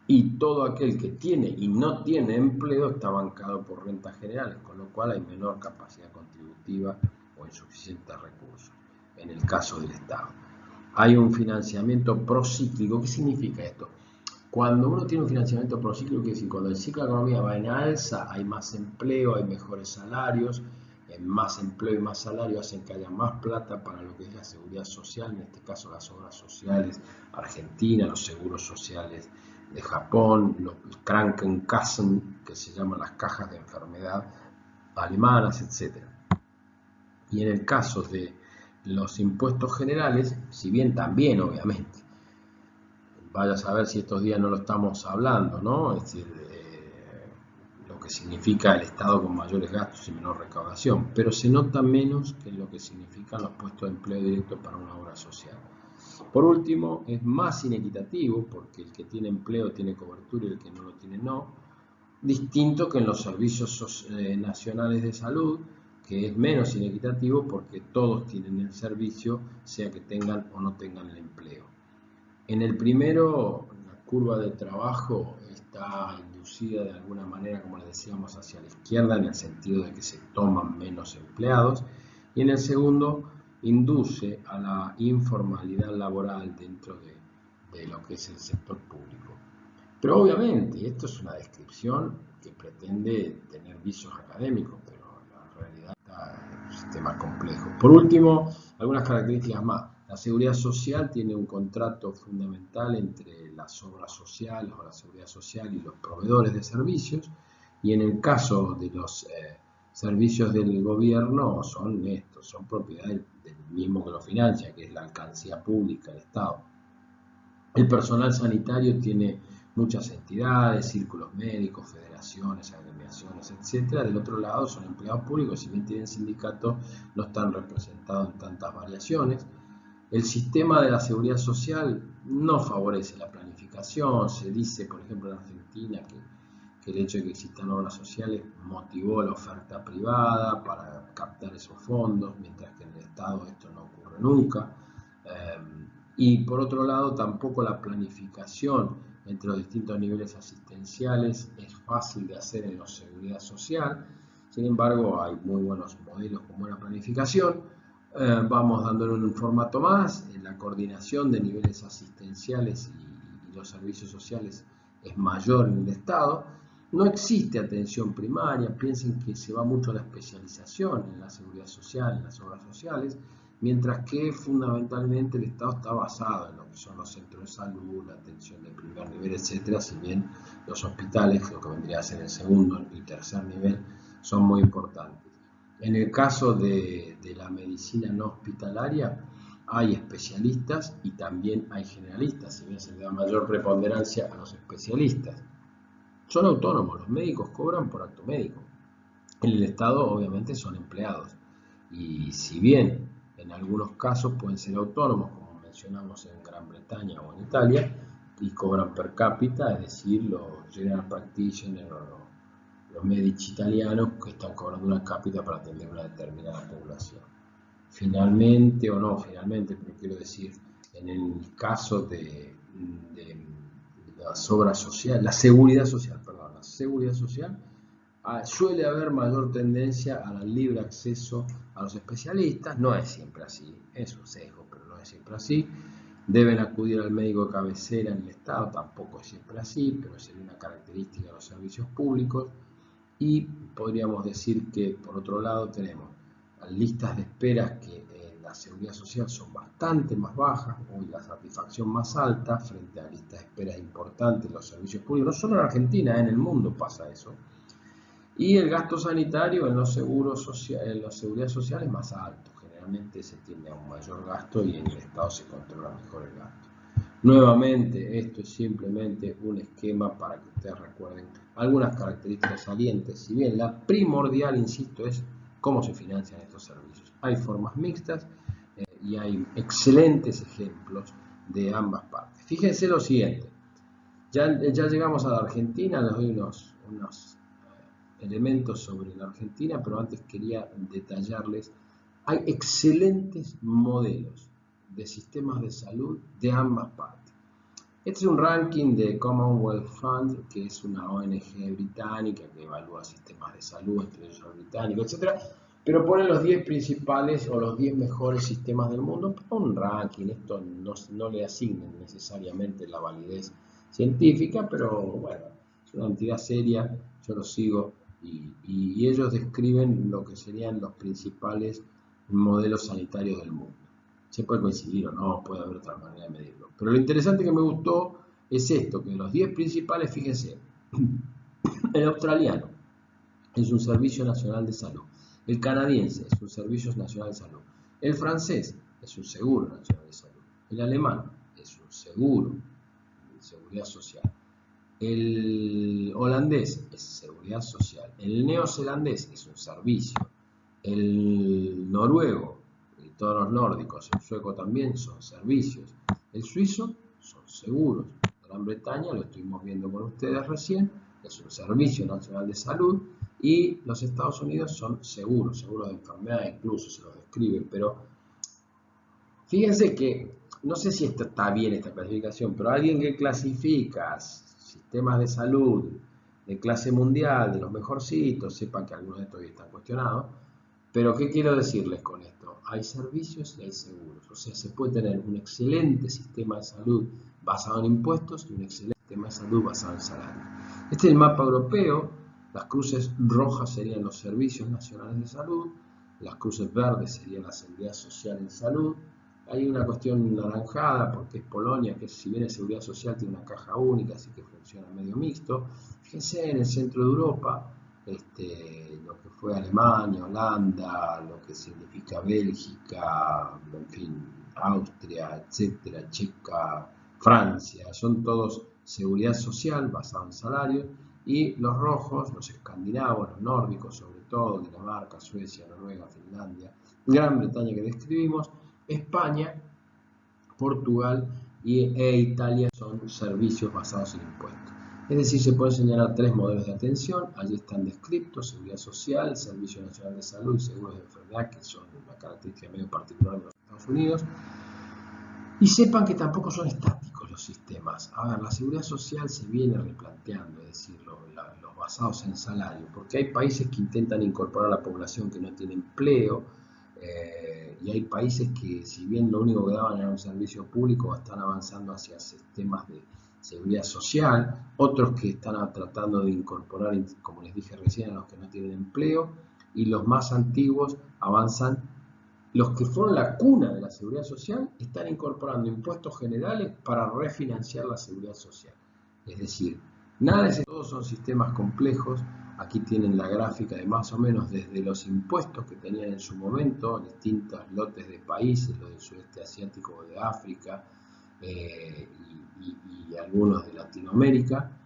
y todo aquel que tiene y no tiene empleo está bancado por rentas generales, con lo cual hay menor capacidad contributiva o insuficientes recursos en el caso del Estado. Hay un financiamiento procíclico. ¿Qué significa esto? Cuando uno tiene un financiamiento procíclico, quiere decir, cuando el ciclo de la economía va en alza, hay más empleo, hay mejores salarios, más empleo y más salario hacen que haya más plata para lo que es la seguridad social, en este caso las obras sociales argentinas, los seguros sociales de Japón, los Krankenkassen, que se llaman las cajas de enfermedad alemanas, etc. Y en el caso de los impuestos generales, si bien también obviamente, vaya a saber si estos días no lo estamos hablando, ¿no? Es decir, lo que significa el Estado con mayores gastos y menor recaudación, pero se nota menos que lo que significan los puestos de empleo directos para una obra social. Por último, es más inequitativo porque el que tiene empleo tiene cobertura y el que no lo tiene no, distinto que en los servicios nacionales de salud, que es menos inequitativo porque todos tienen el servicio, sea que tengan o no tengan el empleo. En el primero, la curva de trabajo está inducida de alguna manera, como les decíamos, hacia la izquierda, en el sentido de que se toman menos empleados, y en el segundo, induce a la informalidad laboral dentro de lo que es el sector público. Pero obviamente, esto es una descripción que pretende tener visos académicos, pero la realidad es un sistema complejo. Por último, algunas características más. La seguridad social tiene un contrato fundamental entre las obras sociales o la seguridad social y los proveedores de servicios, y en el caso de los servicios del gobierno son estos, son propiedad del mismo que lo financia, que es la alcancía pública, el Estado. El personal sanitario tiene muchas entidades, círculos médicos, federaciones, agremiaciones, etc. Del otro lado son empleados públicos, si bien tienen sindicatos, no están representados en tantas variaciones. El sistema de la seguridad social no favorece la planificación. Se dice, por ejemplo, en Argentina que el hecho de que existan obras sociales motivó la oferta privada para captar esos fondos, mientras que en el Estado esto no ocurre nunca. Y por otro lado, tampoco la planificación entre los distintos niveles asistenciales es fácil de hacer en la seguridad social. Sin embargo, hay muy buenos modelos con buena planificación. Vamos dándole un formato más. La coordinación de niveles asistenciales y los servicios sociales es mayor en el Estado. No existe atención primaria. Piensen que se va mucho a la especialización en la seguridad social, en las obras sociales, mientras que fundamentalmente el Estado está basado en lo que son los centros de salud, la atención de primer nivel, etcétera, si bien los hospitales, lo que vendría a ser el segundo y tercer nivel, son muy importantes. En el caso de la medicina no hospitalaria, hay especialistas y también hay generalistas, si bien se le da mayor preponderancia a los especialistas. Son autónomos, los médicos cobran por acto médico. En el Estado, obviamente, son empleados. Y si bien en algunos casos pueden ser autónomos, como mencionamos en Gran Bretaña o en Italia, y cobran per cápita, es decir, los general practitioners o los medici italianos que están cobrando una cápita para atender una determinada población. Finalmente, o no finalmente, pero quiero decir, en el caso de las obras sociales, la seguridad social, suele haber mayor tendencia al libre acceso a los especialistas. No es siempre así, es un sesgo, pero no es siempre así. Deben acudir al médico de cabecera en el Estado, tampoco es siempre así, pero sería una característica de los servicios públicos. Y podríamos decir que, por otro lado, tenemos listas de esperas que en la seguridad social son bastante más bajas, o la satisfacción más alta frente a listas de esperas importantes en los servicios públicos. No solo en Argentina, en el mundo pasa eso. Y el gasto sanitario en los seguros sociales, en la seguridad social es más alto. Generalmente se tiende a un mayor gasto y en el Estado se controla mejor el gasto. Nuevamente, esto es simplemente un esquema para que ustedes recuerden algunas características salientes. Si bien la primordial, insisto, es cómo se financian estos servicios. Hay formas mixtas y hay excelentes ejemplos de ambas partes. Fíjense lo siguiente. Ya llegamos a la Argentina, les doy unos elementos sobre la Argentina, pero antes quería detallarles. Hay excelentes modelos de sistemas de salud de ambas partes. Este es un ranking de Commonwealth Fund, que es una ONG británica que evalúa sistemas de salud, entre ellos el británico, etc. Pero pone los 10 principales o los 10 mejores sistemas del mundo para un ranking. Esto no le asignan necesariamente la validez científica, pero bueno, es una entidad seria, yo lo sigo, y ellos describen lo que serían los principales modelos sanitarios del mundo. Se puede coincidir o no, puede haber otra manera de medirlo. Pero lo interesante que me gustó es esto, que de los 10 principales, fíjense, el australiano es un servicio nacional de salud, el canadiense es un servicio nacional de salud, el francés es un seguro nacional de salud, el alemán es un seguro de seguridad social, el holandés es seguridad social, el neozelandés es un servicio, el noruego y todos los nórdicos, el sueco también son servicios, el suizo son seguros, Gran Bretaña, lo estuvimos viendo con ustedes recién, es un servicio nacional de salud, y los Estados Unidos son seguros de enfermedad, incluso se los describen, pero fíjense que, no sé si esto está bien, esta clasificación, pero alguien que clasifica sistemas de salud de clase mundial, de los mejorcitos, sepan que algunos de estos están cuestionados, pero ¿qué quiero decirles con esto? Hay servicios y hay seguros, o sea, se puede tener un excelente sistema de salud basado en impuestos y un excelente sistema de salud basado en salario. Este es el mapa europeo, las cruces rojas serían los servicios nacionales de salud, las cruces verdes serían la seguridad social en salud, hay una cuestión naranjada porque es Polonia, que si bien es seguridad social tiene una caja única, así que funciona medio mixto. Fíjense en el centro de Europa, lo que fue Alemania, Holanda, lo que significa Bélgica, en fin, Austria, etcétera, Checa, Francia, son todos seguridad social basada en salarios, y los rojos, los escandinavos, los nórdicos sobre todo, Dinamarca, Suecia, Noruega, Finlandia, Gran Bretaña que describimos, España, Portugal e Italia son servicios basados en impuestos. Es decir, se pueden señalar tres modelos de atención, allí están descritos: seguridad social, Servicio Nacional de Salud y seguros de enfermedad, que son una característica medio particular de los Estados Unidos. Y sepan que tampoco son estáticos los sistemas. A ver, la seguridad social se viene replanteando, es decir, los basados en salario, porque hay países que intentan incorporar a la población que no tiene empleo, y hay países que, si bien lo único que daban era un servicio público, están avanzando hacia sistemas de seguridad social, otros que están tratando de incorporar, como les dije recién, a los que no tienen empleo, y los más antiguos avanzan. Los que fueron la cuna de la seguridad social están incorporando impuestos generales para refinanciar la seguridad social. Es decir, nada de todos son sistemas complejos. Aquí tienen la gráfica de más o menos desde los impuestos que tenían en su momento distintos lotes de países, los del sudeste asiático o de África, y algunos de Latinoamérica.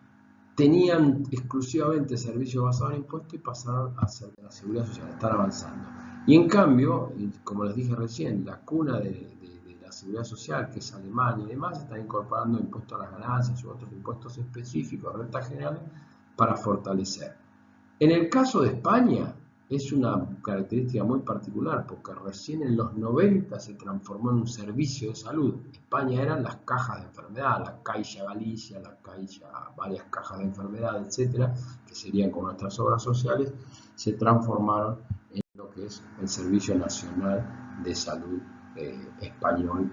Tenían exclusivamente servicios basados en impuestos y pasaron a ser de la seguridad social, están avanzando. Y en cambio, como les dije recién, la cuna de la seguridad social, que es Alemania y demás, están incorporando impuestos a las ganancias u otros impuestos específicos, rentas generales, para fortalecer. En el caso de España, es una característica muy particular, porque recién en los 90 se transformó en un servicio de salud. España eran las cajas de enfermedad, la Caixa Galicia, la Caixa, varias cajas de enfermedad, etcétera, que serían como nuestras obras sociales, se transformaron en lo que es el Servicio Nacional de Salud español,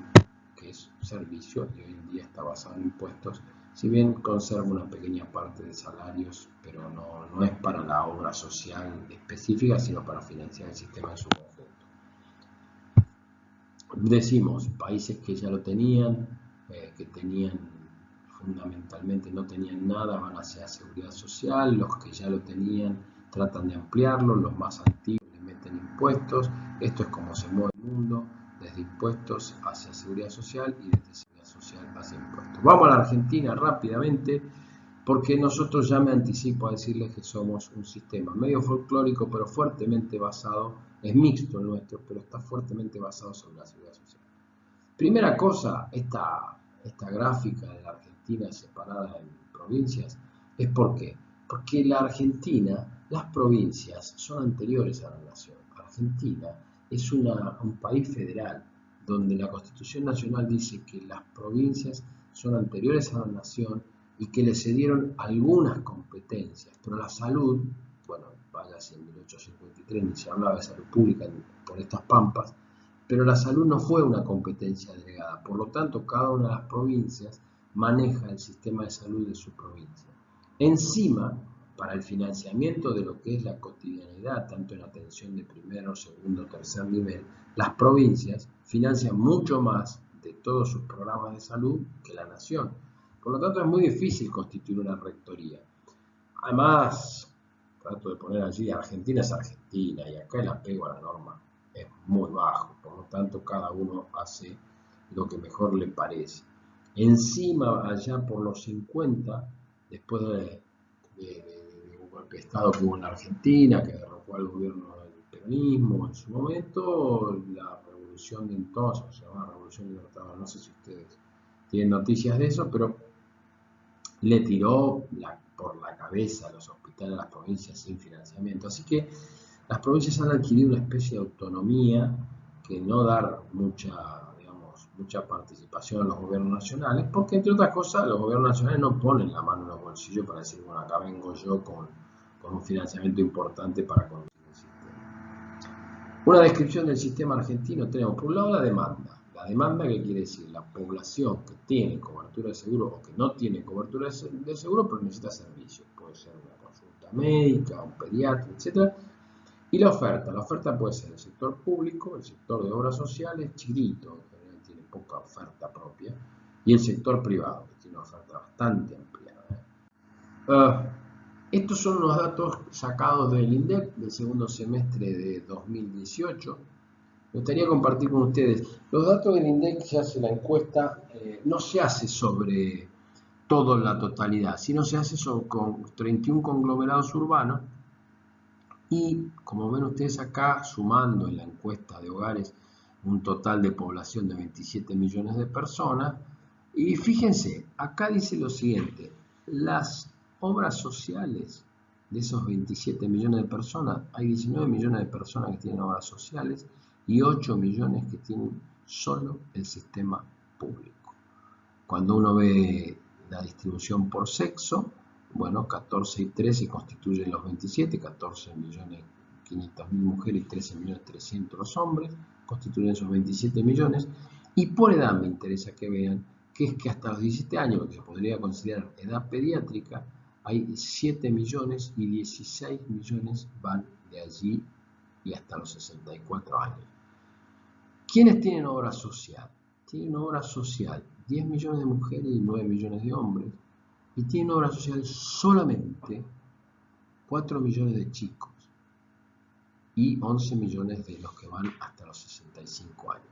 que es servicio y hoy en día está basado en impuestos, si bien conserva una pequeña parte de salarios, pero no es para la obra social específica, sino para financiar el sistema en su conjunto. Decimos, países que ya lo tenían, que tenían fundamentalmente no tenían nada, van hacia seguridad social. Los que ya lo tenían tratan de ampliarlo, los más antiguos le meten impuestos. Esto es como se mueve el mundo, desde impuestos hacia seguridad social y desde seguridad social hacia impuestos. Vamos a la Argentina rápidamente, porque nosotros, ya me anticipo a decirles que somos un sistema medio folclórico, pero fuertemente basado, es mixto el nuestro, pero está fuertemente basado sobre la seguridad social. Primera cosa, esta gráfica de la Argentina separada en provincias, es ¿por qué? Porque la Argentina, las provincias son anteriores a la nación. Argentina es un país federal, donde la Constitución Nacional dice que las provincias son anteriores a la nación y que le cedieron algunas competencias, pero la salud, bueno, vaya si en 1853 ni se hablaba de salud pública por estas pampas, pero la salud no fue una competencia delegada, por lo tanto cada una de las provincias maneja el sistema de salud de su provincia. Encima, para el financiamiento de lo que es la cotidianidad, tanto en atención de primero, segundo, tercer nivel, las provincias financian mucho más de todos sus programas de salud que la nación. Por lo tanto, es muy difícil constituir una rectoría. Además, trato de poner allí, Argentina es Argentina y acá el apego a la norma es muy bajo, por lo tanto cada uno hace lo que mejor le parece. Encima, allá por los 50, después de un golpe de Estado que hubo en la Argentina, que derrocó al gobierno del peronismo en su momento, la revolución de entonces, se llamaba Revolución Libertadora, no sé si ustedes tienen noticias de eso, pero le tiró por la cabeza a los hospitales de las provincias sin financiamiento. Así que las provincias han adquirido una especie de autonomía que no dar mucha participación a los gobiernos nacionales, porque entre otras cosas los gobiernos nacionales no ponen la mano en los bolsillos para decir, bueno, acá vengo yo con un financiamiento importante para conducir el sistema. Una descripción del sistema argentino tenemos por un lado la demanda. La demanda, ¿qué quiere decir? La población que tiene cobertura de seguro o que no tiene cobertura de seguro pero necesita servicios. Puede ser una consulta médica, un pediatra, etc. Y la oferta puede ser el sector público, el sector de obras sociales, chiquito, en general poca oferta propia, y el sector privado, que tiene una oferta bastante ampliada. Estos son los datos sacados del INDEC del segundo semestre de 2018. Me gustaría compartir con ustedes. Los datos del INDEC se hace la encuesta, no se hace sobre todo la totalidad, sino se hace con 31 conglomerados urbanos y, como ven ustedes acá, sumando en la encuesta de hogares un total de población de 27 millones de personas. Y fíjense, acá dice lo siguiente: las obras sociales de esos 27 millones de personas, hay 19 millones de personas que tienen obras sociales y 8 millones que tienen solo el sistema público. Cuando uno ve la distribución por sexo, bueno, 14 y 13 constituyen los 27, 14 millones 500 mil mujeres y 13 millones 300 los hombres, constituyen esos 27 millones. Y por edad me interesa que vean que es que hasta los 17 años, lo que se podría considerar edad pediátrica, hay 7 millones y 16 millones van de allí y hasta los 64 años. ¿Quiénes tienen obra social? Tienen obra social 10 millones de mujeres y 9 millones de hombres, y tienen obra social solamente 4 millones de chicos y 11 millones de los que van hasta los 65 años.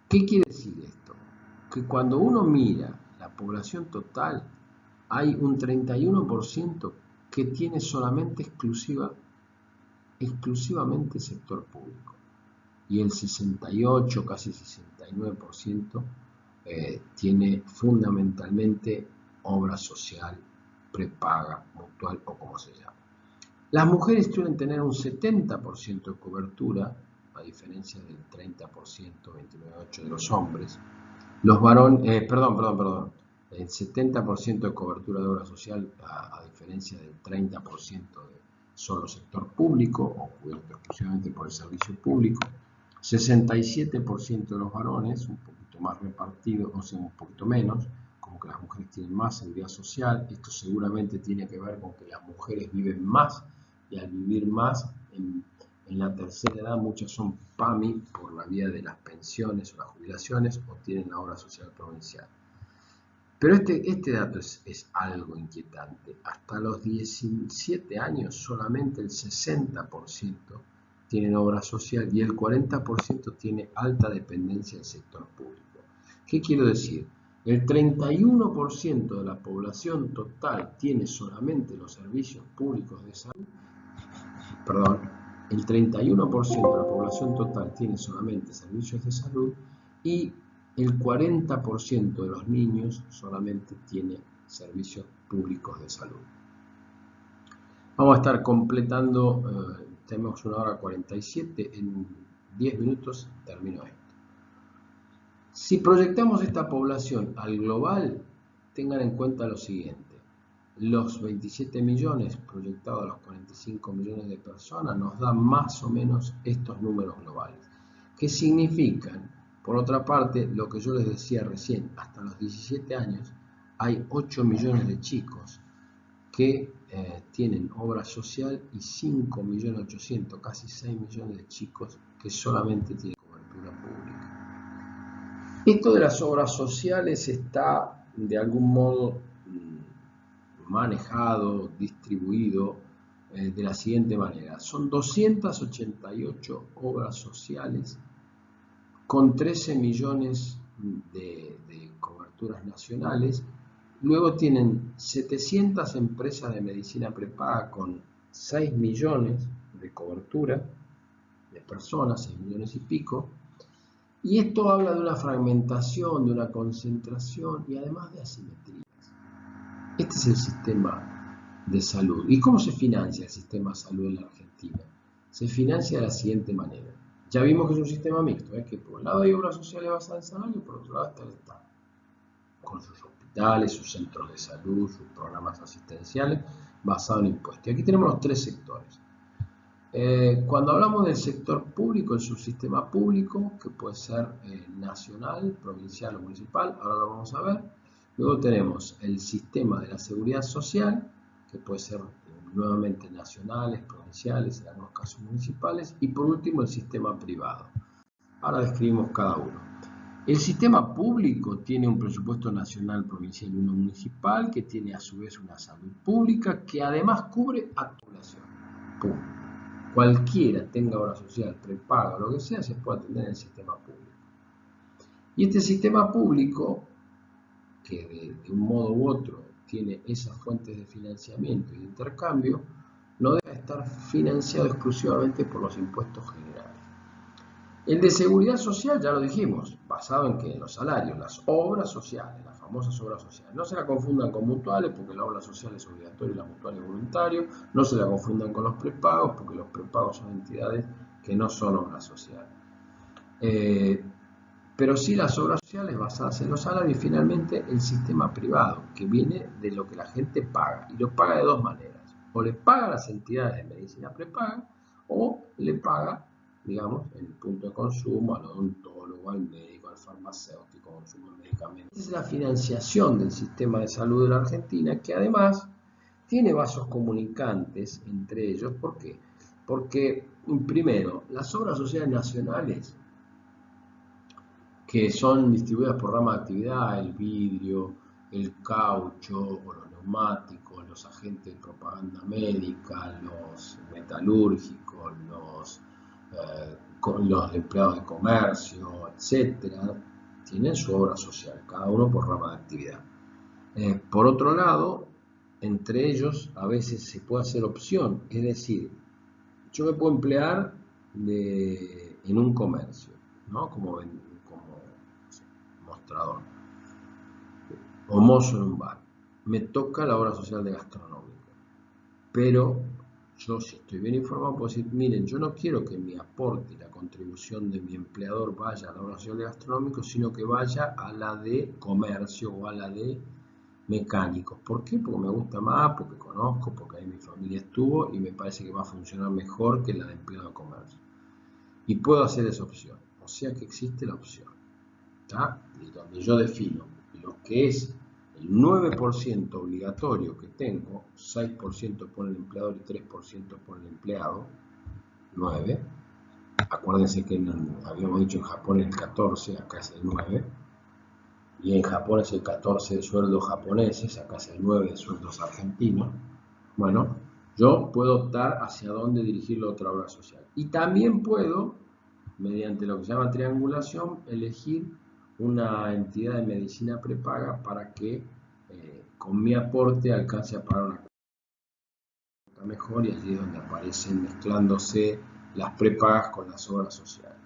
¿Qué quiere decir esto? Que cuando uno mira la población total, hay un 31% que tiene solamente exclusivamente sector público, y el 68, casi 69% tiene fundamentalmente obra social, prepaga, mutual o como se llama. Las mujeres suelen tener un 70% de cobertura, a diferencia del 30%, 29,8% de los hombres. Los varones, el 70% de cobertura de obra social, a diferencia del 30% de solo sector público o cubierto exclusivamente por el servicio público. 67% de los varones, un poquito más repartido, o sea, un poquito menos, como que las mujeres tienen más seguridad social. Esto seguramente tiene que ver con que las mujeres viven más, y al vivir más en la tercera edad, muchas son PAMI por la vía de las pensiones o las jubilaciones, o tienen la obra social provincial. Pero este dato es algo inquietante. Hasta los 17 años solamente el 60% tienen obra social y el 40% tiene alta dependencia del sector público. ¿Qué quiero decir? El 31% de la población total tiene solamente los servicios públicos de salud. El 31% de la población total tiene solamente servicios de salud y el 40% de los niños solamente tiene servicios públicos de salud. Vamos a estar completando, tenemos 1 hora 47, en 10 minutos termino esto. Si proyectamos esta población al global, tengan en cuenta lo siguiente: los 27 millones proyectados a los 45 millones de personas nos dan más o menos estos números globales, que significan, por otra parte, lo que yo les decía recién: hasta los 17 años hay 8 millones de chicos que tienen obra social y 5.800.000, casi 6 millones de chicos que solamente tienen cobertura pública. Esto de las obras sociales está de algún modo manejado, distribuido de la siguiente manera: son 288 obras sociales con 13 millones de coberturas nacionales. Luego tienen 700 empresas de medicina prepaga con 6 millones de cobertura de personas, 6 millones y pico. Y esto habla de una fragmentación, de una concentración y además de asimetrías. Este es el sistema de salud. ¿Y cómo se financia el sistema de salud en la Argentina? Se financia de la siguiente manera. Ya vimos que es un sistema mixto, que por un lado hay obras sociales basadas en salario y por otro lado está el Estado, con sus hospitales, sus centros de salud, sus programas asistenciales basados en impuestos. Y aquí tenemos los tres sectores. Cuando hablamos del sector público, el subsistema público, que puede ser nacional, provincial o municipal, ahora lo vamos a ver. Luego tenemos el sistema de la seguridad social, que puede ser nuevamente nacionales, provinciales, en algunos casos municipales. Y por último, el sistema privado. Ahora describimos cada uno. El sistema público tiene un presupuesto nacional, provincial y uno municipal, que tiene a su vez una salud pública que además cubre a tu población. Punto. Cualquiera tenga obra social, prepaga o lo que sea, se puede atender en el sistema público. Y este sistema público, que de un modo u otro tiene esas fuentes de financiamiento y de intercambio, no debe estar financiado exclusivamente por los impuestos generales. El de seguridad social, ya lo dijimos, basado en que en los salarios, las obras sociales, las famosas obras sociales, no se la confundan con mutuales, porque la obra social es obligatoria y la mutual es voluntario, no se la confundan con los prepagos, porque los prepagos son entidades que no son obras sociales. Pero sí las obras sociales basadas en los salarios y finalmente el sistema privado, que viene de lo que la gente paga, y lo paga de dos maneras, o le paga a las entidades de medicina prepaga, o le paga, digamos, en el punto de consumo, al odontólogo, al médico, al farmacéutico, consumo de medicamentos. Esa es la financiación del sistema de salud de la Argentina, que además tiene vasos comunicantes entre ellos. ¿Por qué? Porque, primero, las obras sociales nacionales, que son distribuidas por rama de actividad, el vidrio, el caucho, o los neumáticos, los agentes de propaganda médica, los metalúrgicos, los empleados de comercio, etcétera, tienen su obra social, cada uno por rama de actividad. Por otro lado, entre ellos a veces se puede hacer opción, es decir, yo me puedo emplear en un comercio, ¿no? Como mostrador o mozo en un bar. Me toca la obra social de gastronómico, pero yo, si estoy bien informado, puedo decir, miren, yo no quiero que mi aporte y la contribución de mi empleador vaya a la obra social de gastronómico, sino que vaya a la de comercio o a la de mecánicos. ¿Por qué? Porque me gusta más, porque conozco, porque ahí mi familia estuvo y me parece que va a funcionar mejor que la de empleado de comercio. Y puedo hacer esa opción. O sea que existe la opción, ¿tá? Y donde yo defino lo que es el 9% obligatorio que tengo, 6% por el empleador y 3% por el empleado, 9. Acuérdense que habíamos dicho en Japón el 14, acá es el 9. Y en Japón es el 14 de sueldos japoneses, acá es el 9 de sueldos argentinos. Bueno, yo puedo optar hacia dónde dirigir la otra obra social. Y también puedo, mediante lo que se llama triangulación, elegir una entidad de medicina prepaga para que con mi aporte alcance a pagar una cuota mejor, y allí es donde aparecen mezclándose las prepagas con las obras sociales.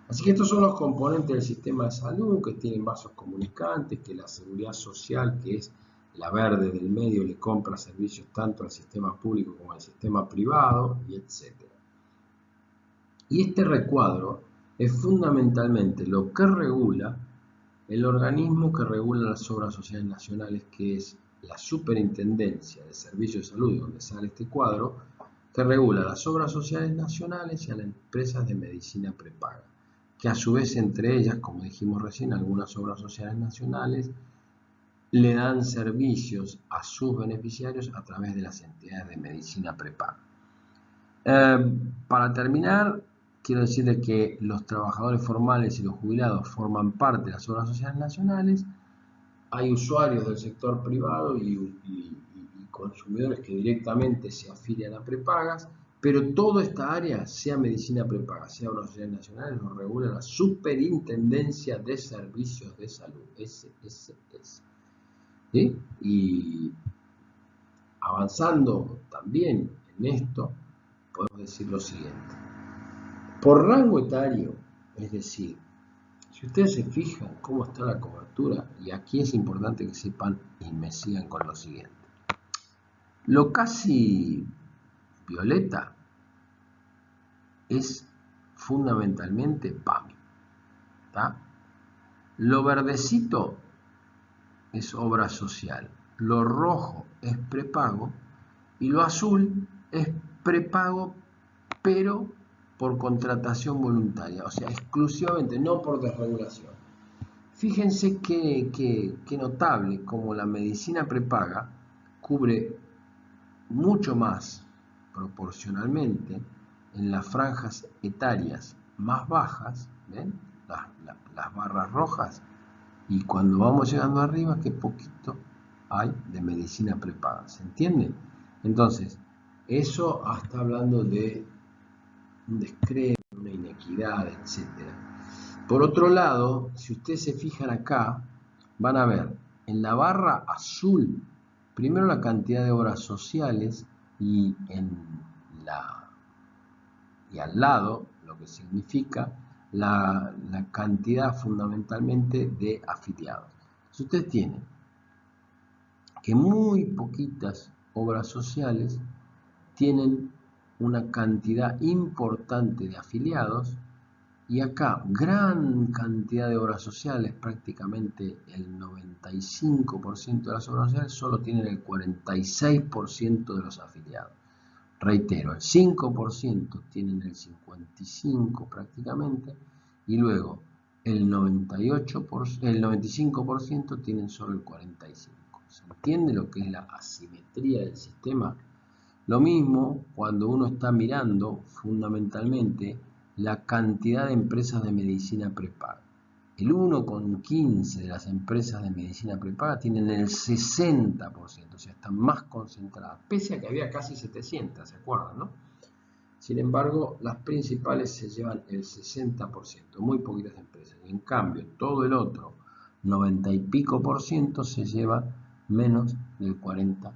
Así que estos son los componentes del sistema de salud, que tienen vasos comunicantes, que la seguridad social, que es la verde del medio, le compra servicios tanto al sistema público como al sistema privado, y etc. Y este recuadro es fundamentalmente lo que regula el organismo que regula las obras sociales nacionales, que es la Superintendencia de Servicios de Salud, donde sale este cuadro, que regula las obras sociales nacionales y a las empresas de medicina prepaga, que a su vez entre ellas, como dijimos recién, algunas obras sociales nacionales le dan servicios a sus beneficiarios a través de las entidades de medicina prepaga. Para terminar, quiero decirles que los trabajadores formales y los jubilados forman parte de las obras sociales nacionales. Hay usuarios del sector privado y consumidores que directamente se afilian a prepagas, pero toda esta área, sea medicina prepaga, sea obras sociales nacionales, lo regula la Superintendencia de Servicios de Salud, SSS. ¿Sí? Y avanzando también en esto, podemos decir lo siguiente. Por rango etario, es decir, si ustedes se fijan cómo está la cobertura, y aquí es importante que sepan y me sigan con lo siguiente. Lo casi violeta es fundamentalmente PAMI, ¿tá? Lo verdecito es obra social, lo rojo es prepago y lo azul es prepago, pero por contratación voluntaria, o sea, exclusivamente, no por desregulación. Fíjense qué notable como la medicina prepaga cubre mucho más proporcionalmente en las franjas etarias más bajas, ¿ven? las barras rojas, y cuando vamos llegando arriba, qué poquito hay de medicina prepaga. ¿Se entiende? Entonces, eso está hablando de un descrédito, una inequidad, etc. Por otro lado, si ustedes se fijan acá, van a ver en la barra azul, primero la cantidad de obras sociales y al lado, lo que significa la cantidad fundamentalmente de afiliados. Si ustedes tienen que muy poquitas obras sociales tienen una cantidad importante de afiliados, y acá gran cantidad de obras sociales, prácticamente el 95% de las obras sociales solo tienen el 46% de los afiliados. Reitero, el 5% tienen el 55% prácticamente, y luego el 95% tienen solo el 45%. ¿Se entiende lo que es la asimetría del sistema? Lo mismo cuando uno está mirando fundamentalmente la cantidad de empresas de medicina prepaga. El 1,15 de las empresas de medicina prepaga tienen el 60%, o sea, están más concentradas, pese a que había casi 700, ¿se acuerdan, no? Sin embargo, las principales se llevan el 60%, muy poquitas empresas. Y en cambio, todo el otro, 90 y pico por ciento, se lleva menos del 40%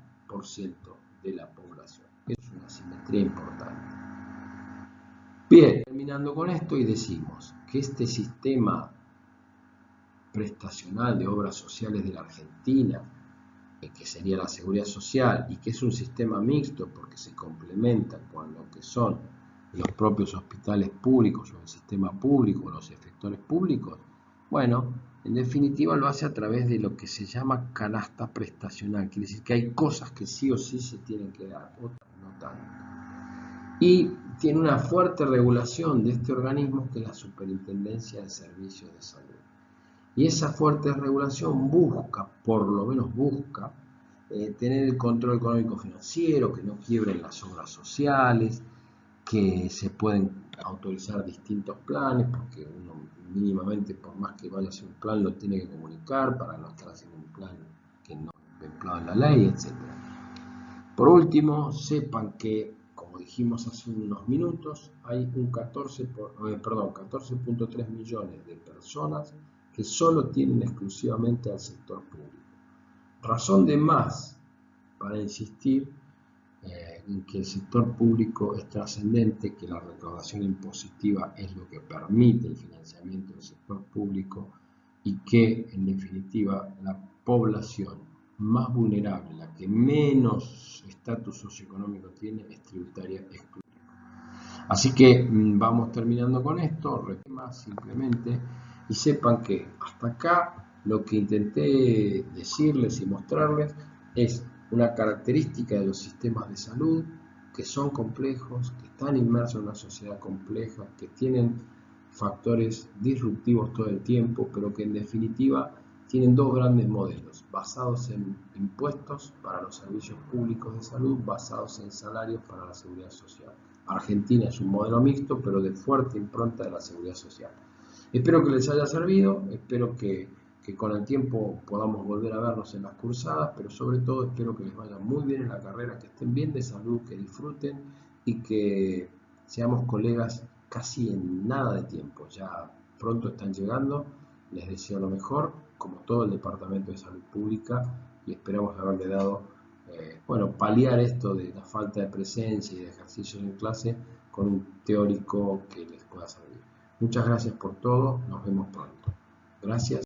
de la población. Es una asimetría importante. Bien, terminando con esto, y decimos que este sistema prestacional de obras sociales de la Argentina, que sería la seguridad social, y que es un sistema mixto porque se complementa con lo que son los propios hospitales públicos o el sistema público, los efectores públicos, bueno, en definitiva lo hace a través de lo que se llama canasta prestacional, quiere decir que hay cosas que sí o sí se tienen que dar, otras no tanto. Y tiene una fuerte regulación de este organismo que es la Superintendencia de Servicios de Salud. Y esa fuerte regulación busca, por lo menos busca, tener el control económico financiero, que no quiebren las obras sociales, que se pueden autorizar distintos planes, porque uno mínimamente, por más que vaya a hacer un plan, lo tiene que comunicar para no estar haciendo un plan que no es contemplado en la ley, etc. Por último, sepan que, como dijimos hace unos minutos, hay un 14.3 millones de personas que solo tienen exclusivamente al sector público. Razón de más para insistir en que el sector público es trascendente, que la recaudación impositiva es lo que permite el financiamiento del sector público y que, en definitiva, la población más vulnerable, la que menos estatus socioeconómico tiene, es tributaria exclusiva. Así que vamos terminando con esto, simplemente, y sepan que hasta acá lo que intenté decirles y mostrarles es una característica de los sistemas de salud que son complejos, que están inmersos en una sociedad compleja, que tienen factores disruptivos todo el tiempo, pero que en definitiva tienen dos grandes modelos, basados en impuestos para los servicios públicos de salud, basados en salarios para la seguridad social. Argentina es un modelo mixto, pero de fuerte impronta de la seguridad social. Espero que les haya servido, espero que con el tiempo podamos volver a vernos en las cursadas, pero sobre todo espero que les vaya muy bien en la carrera, que estén bien de salud, que disfruten y que seamos colegas casi en nada de tiempo. Ya pronto están llegando, les deseo lo mejor, como todo el Departamento de Salud Pública, y esperamos haberle dado, paliar esto de la falta de presencia y de ejercicio en clase con un teórico que les pueda servir. Muchas gracias por todo, nos vemos pronto. Gracias.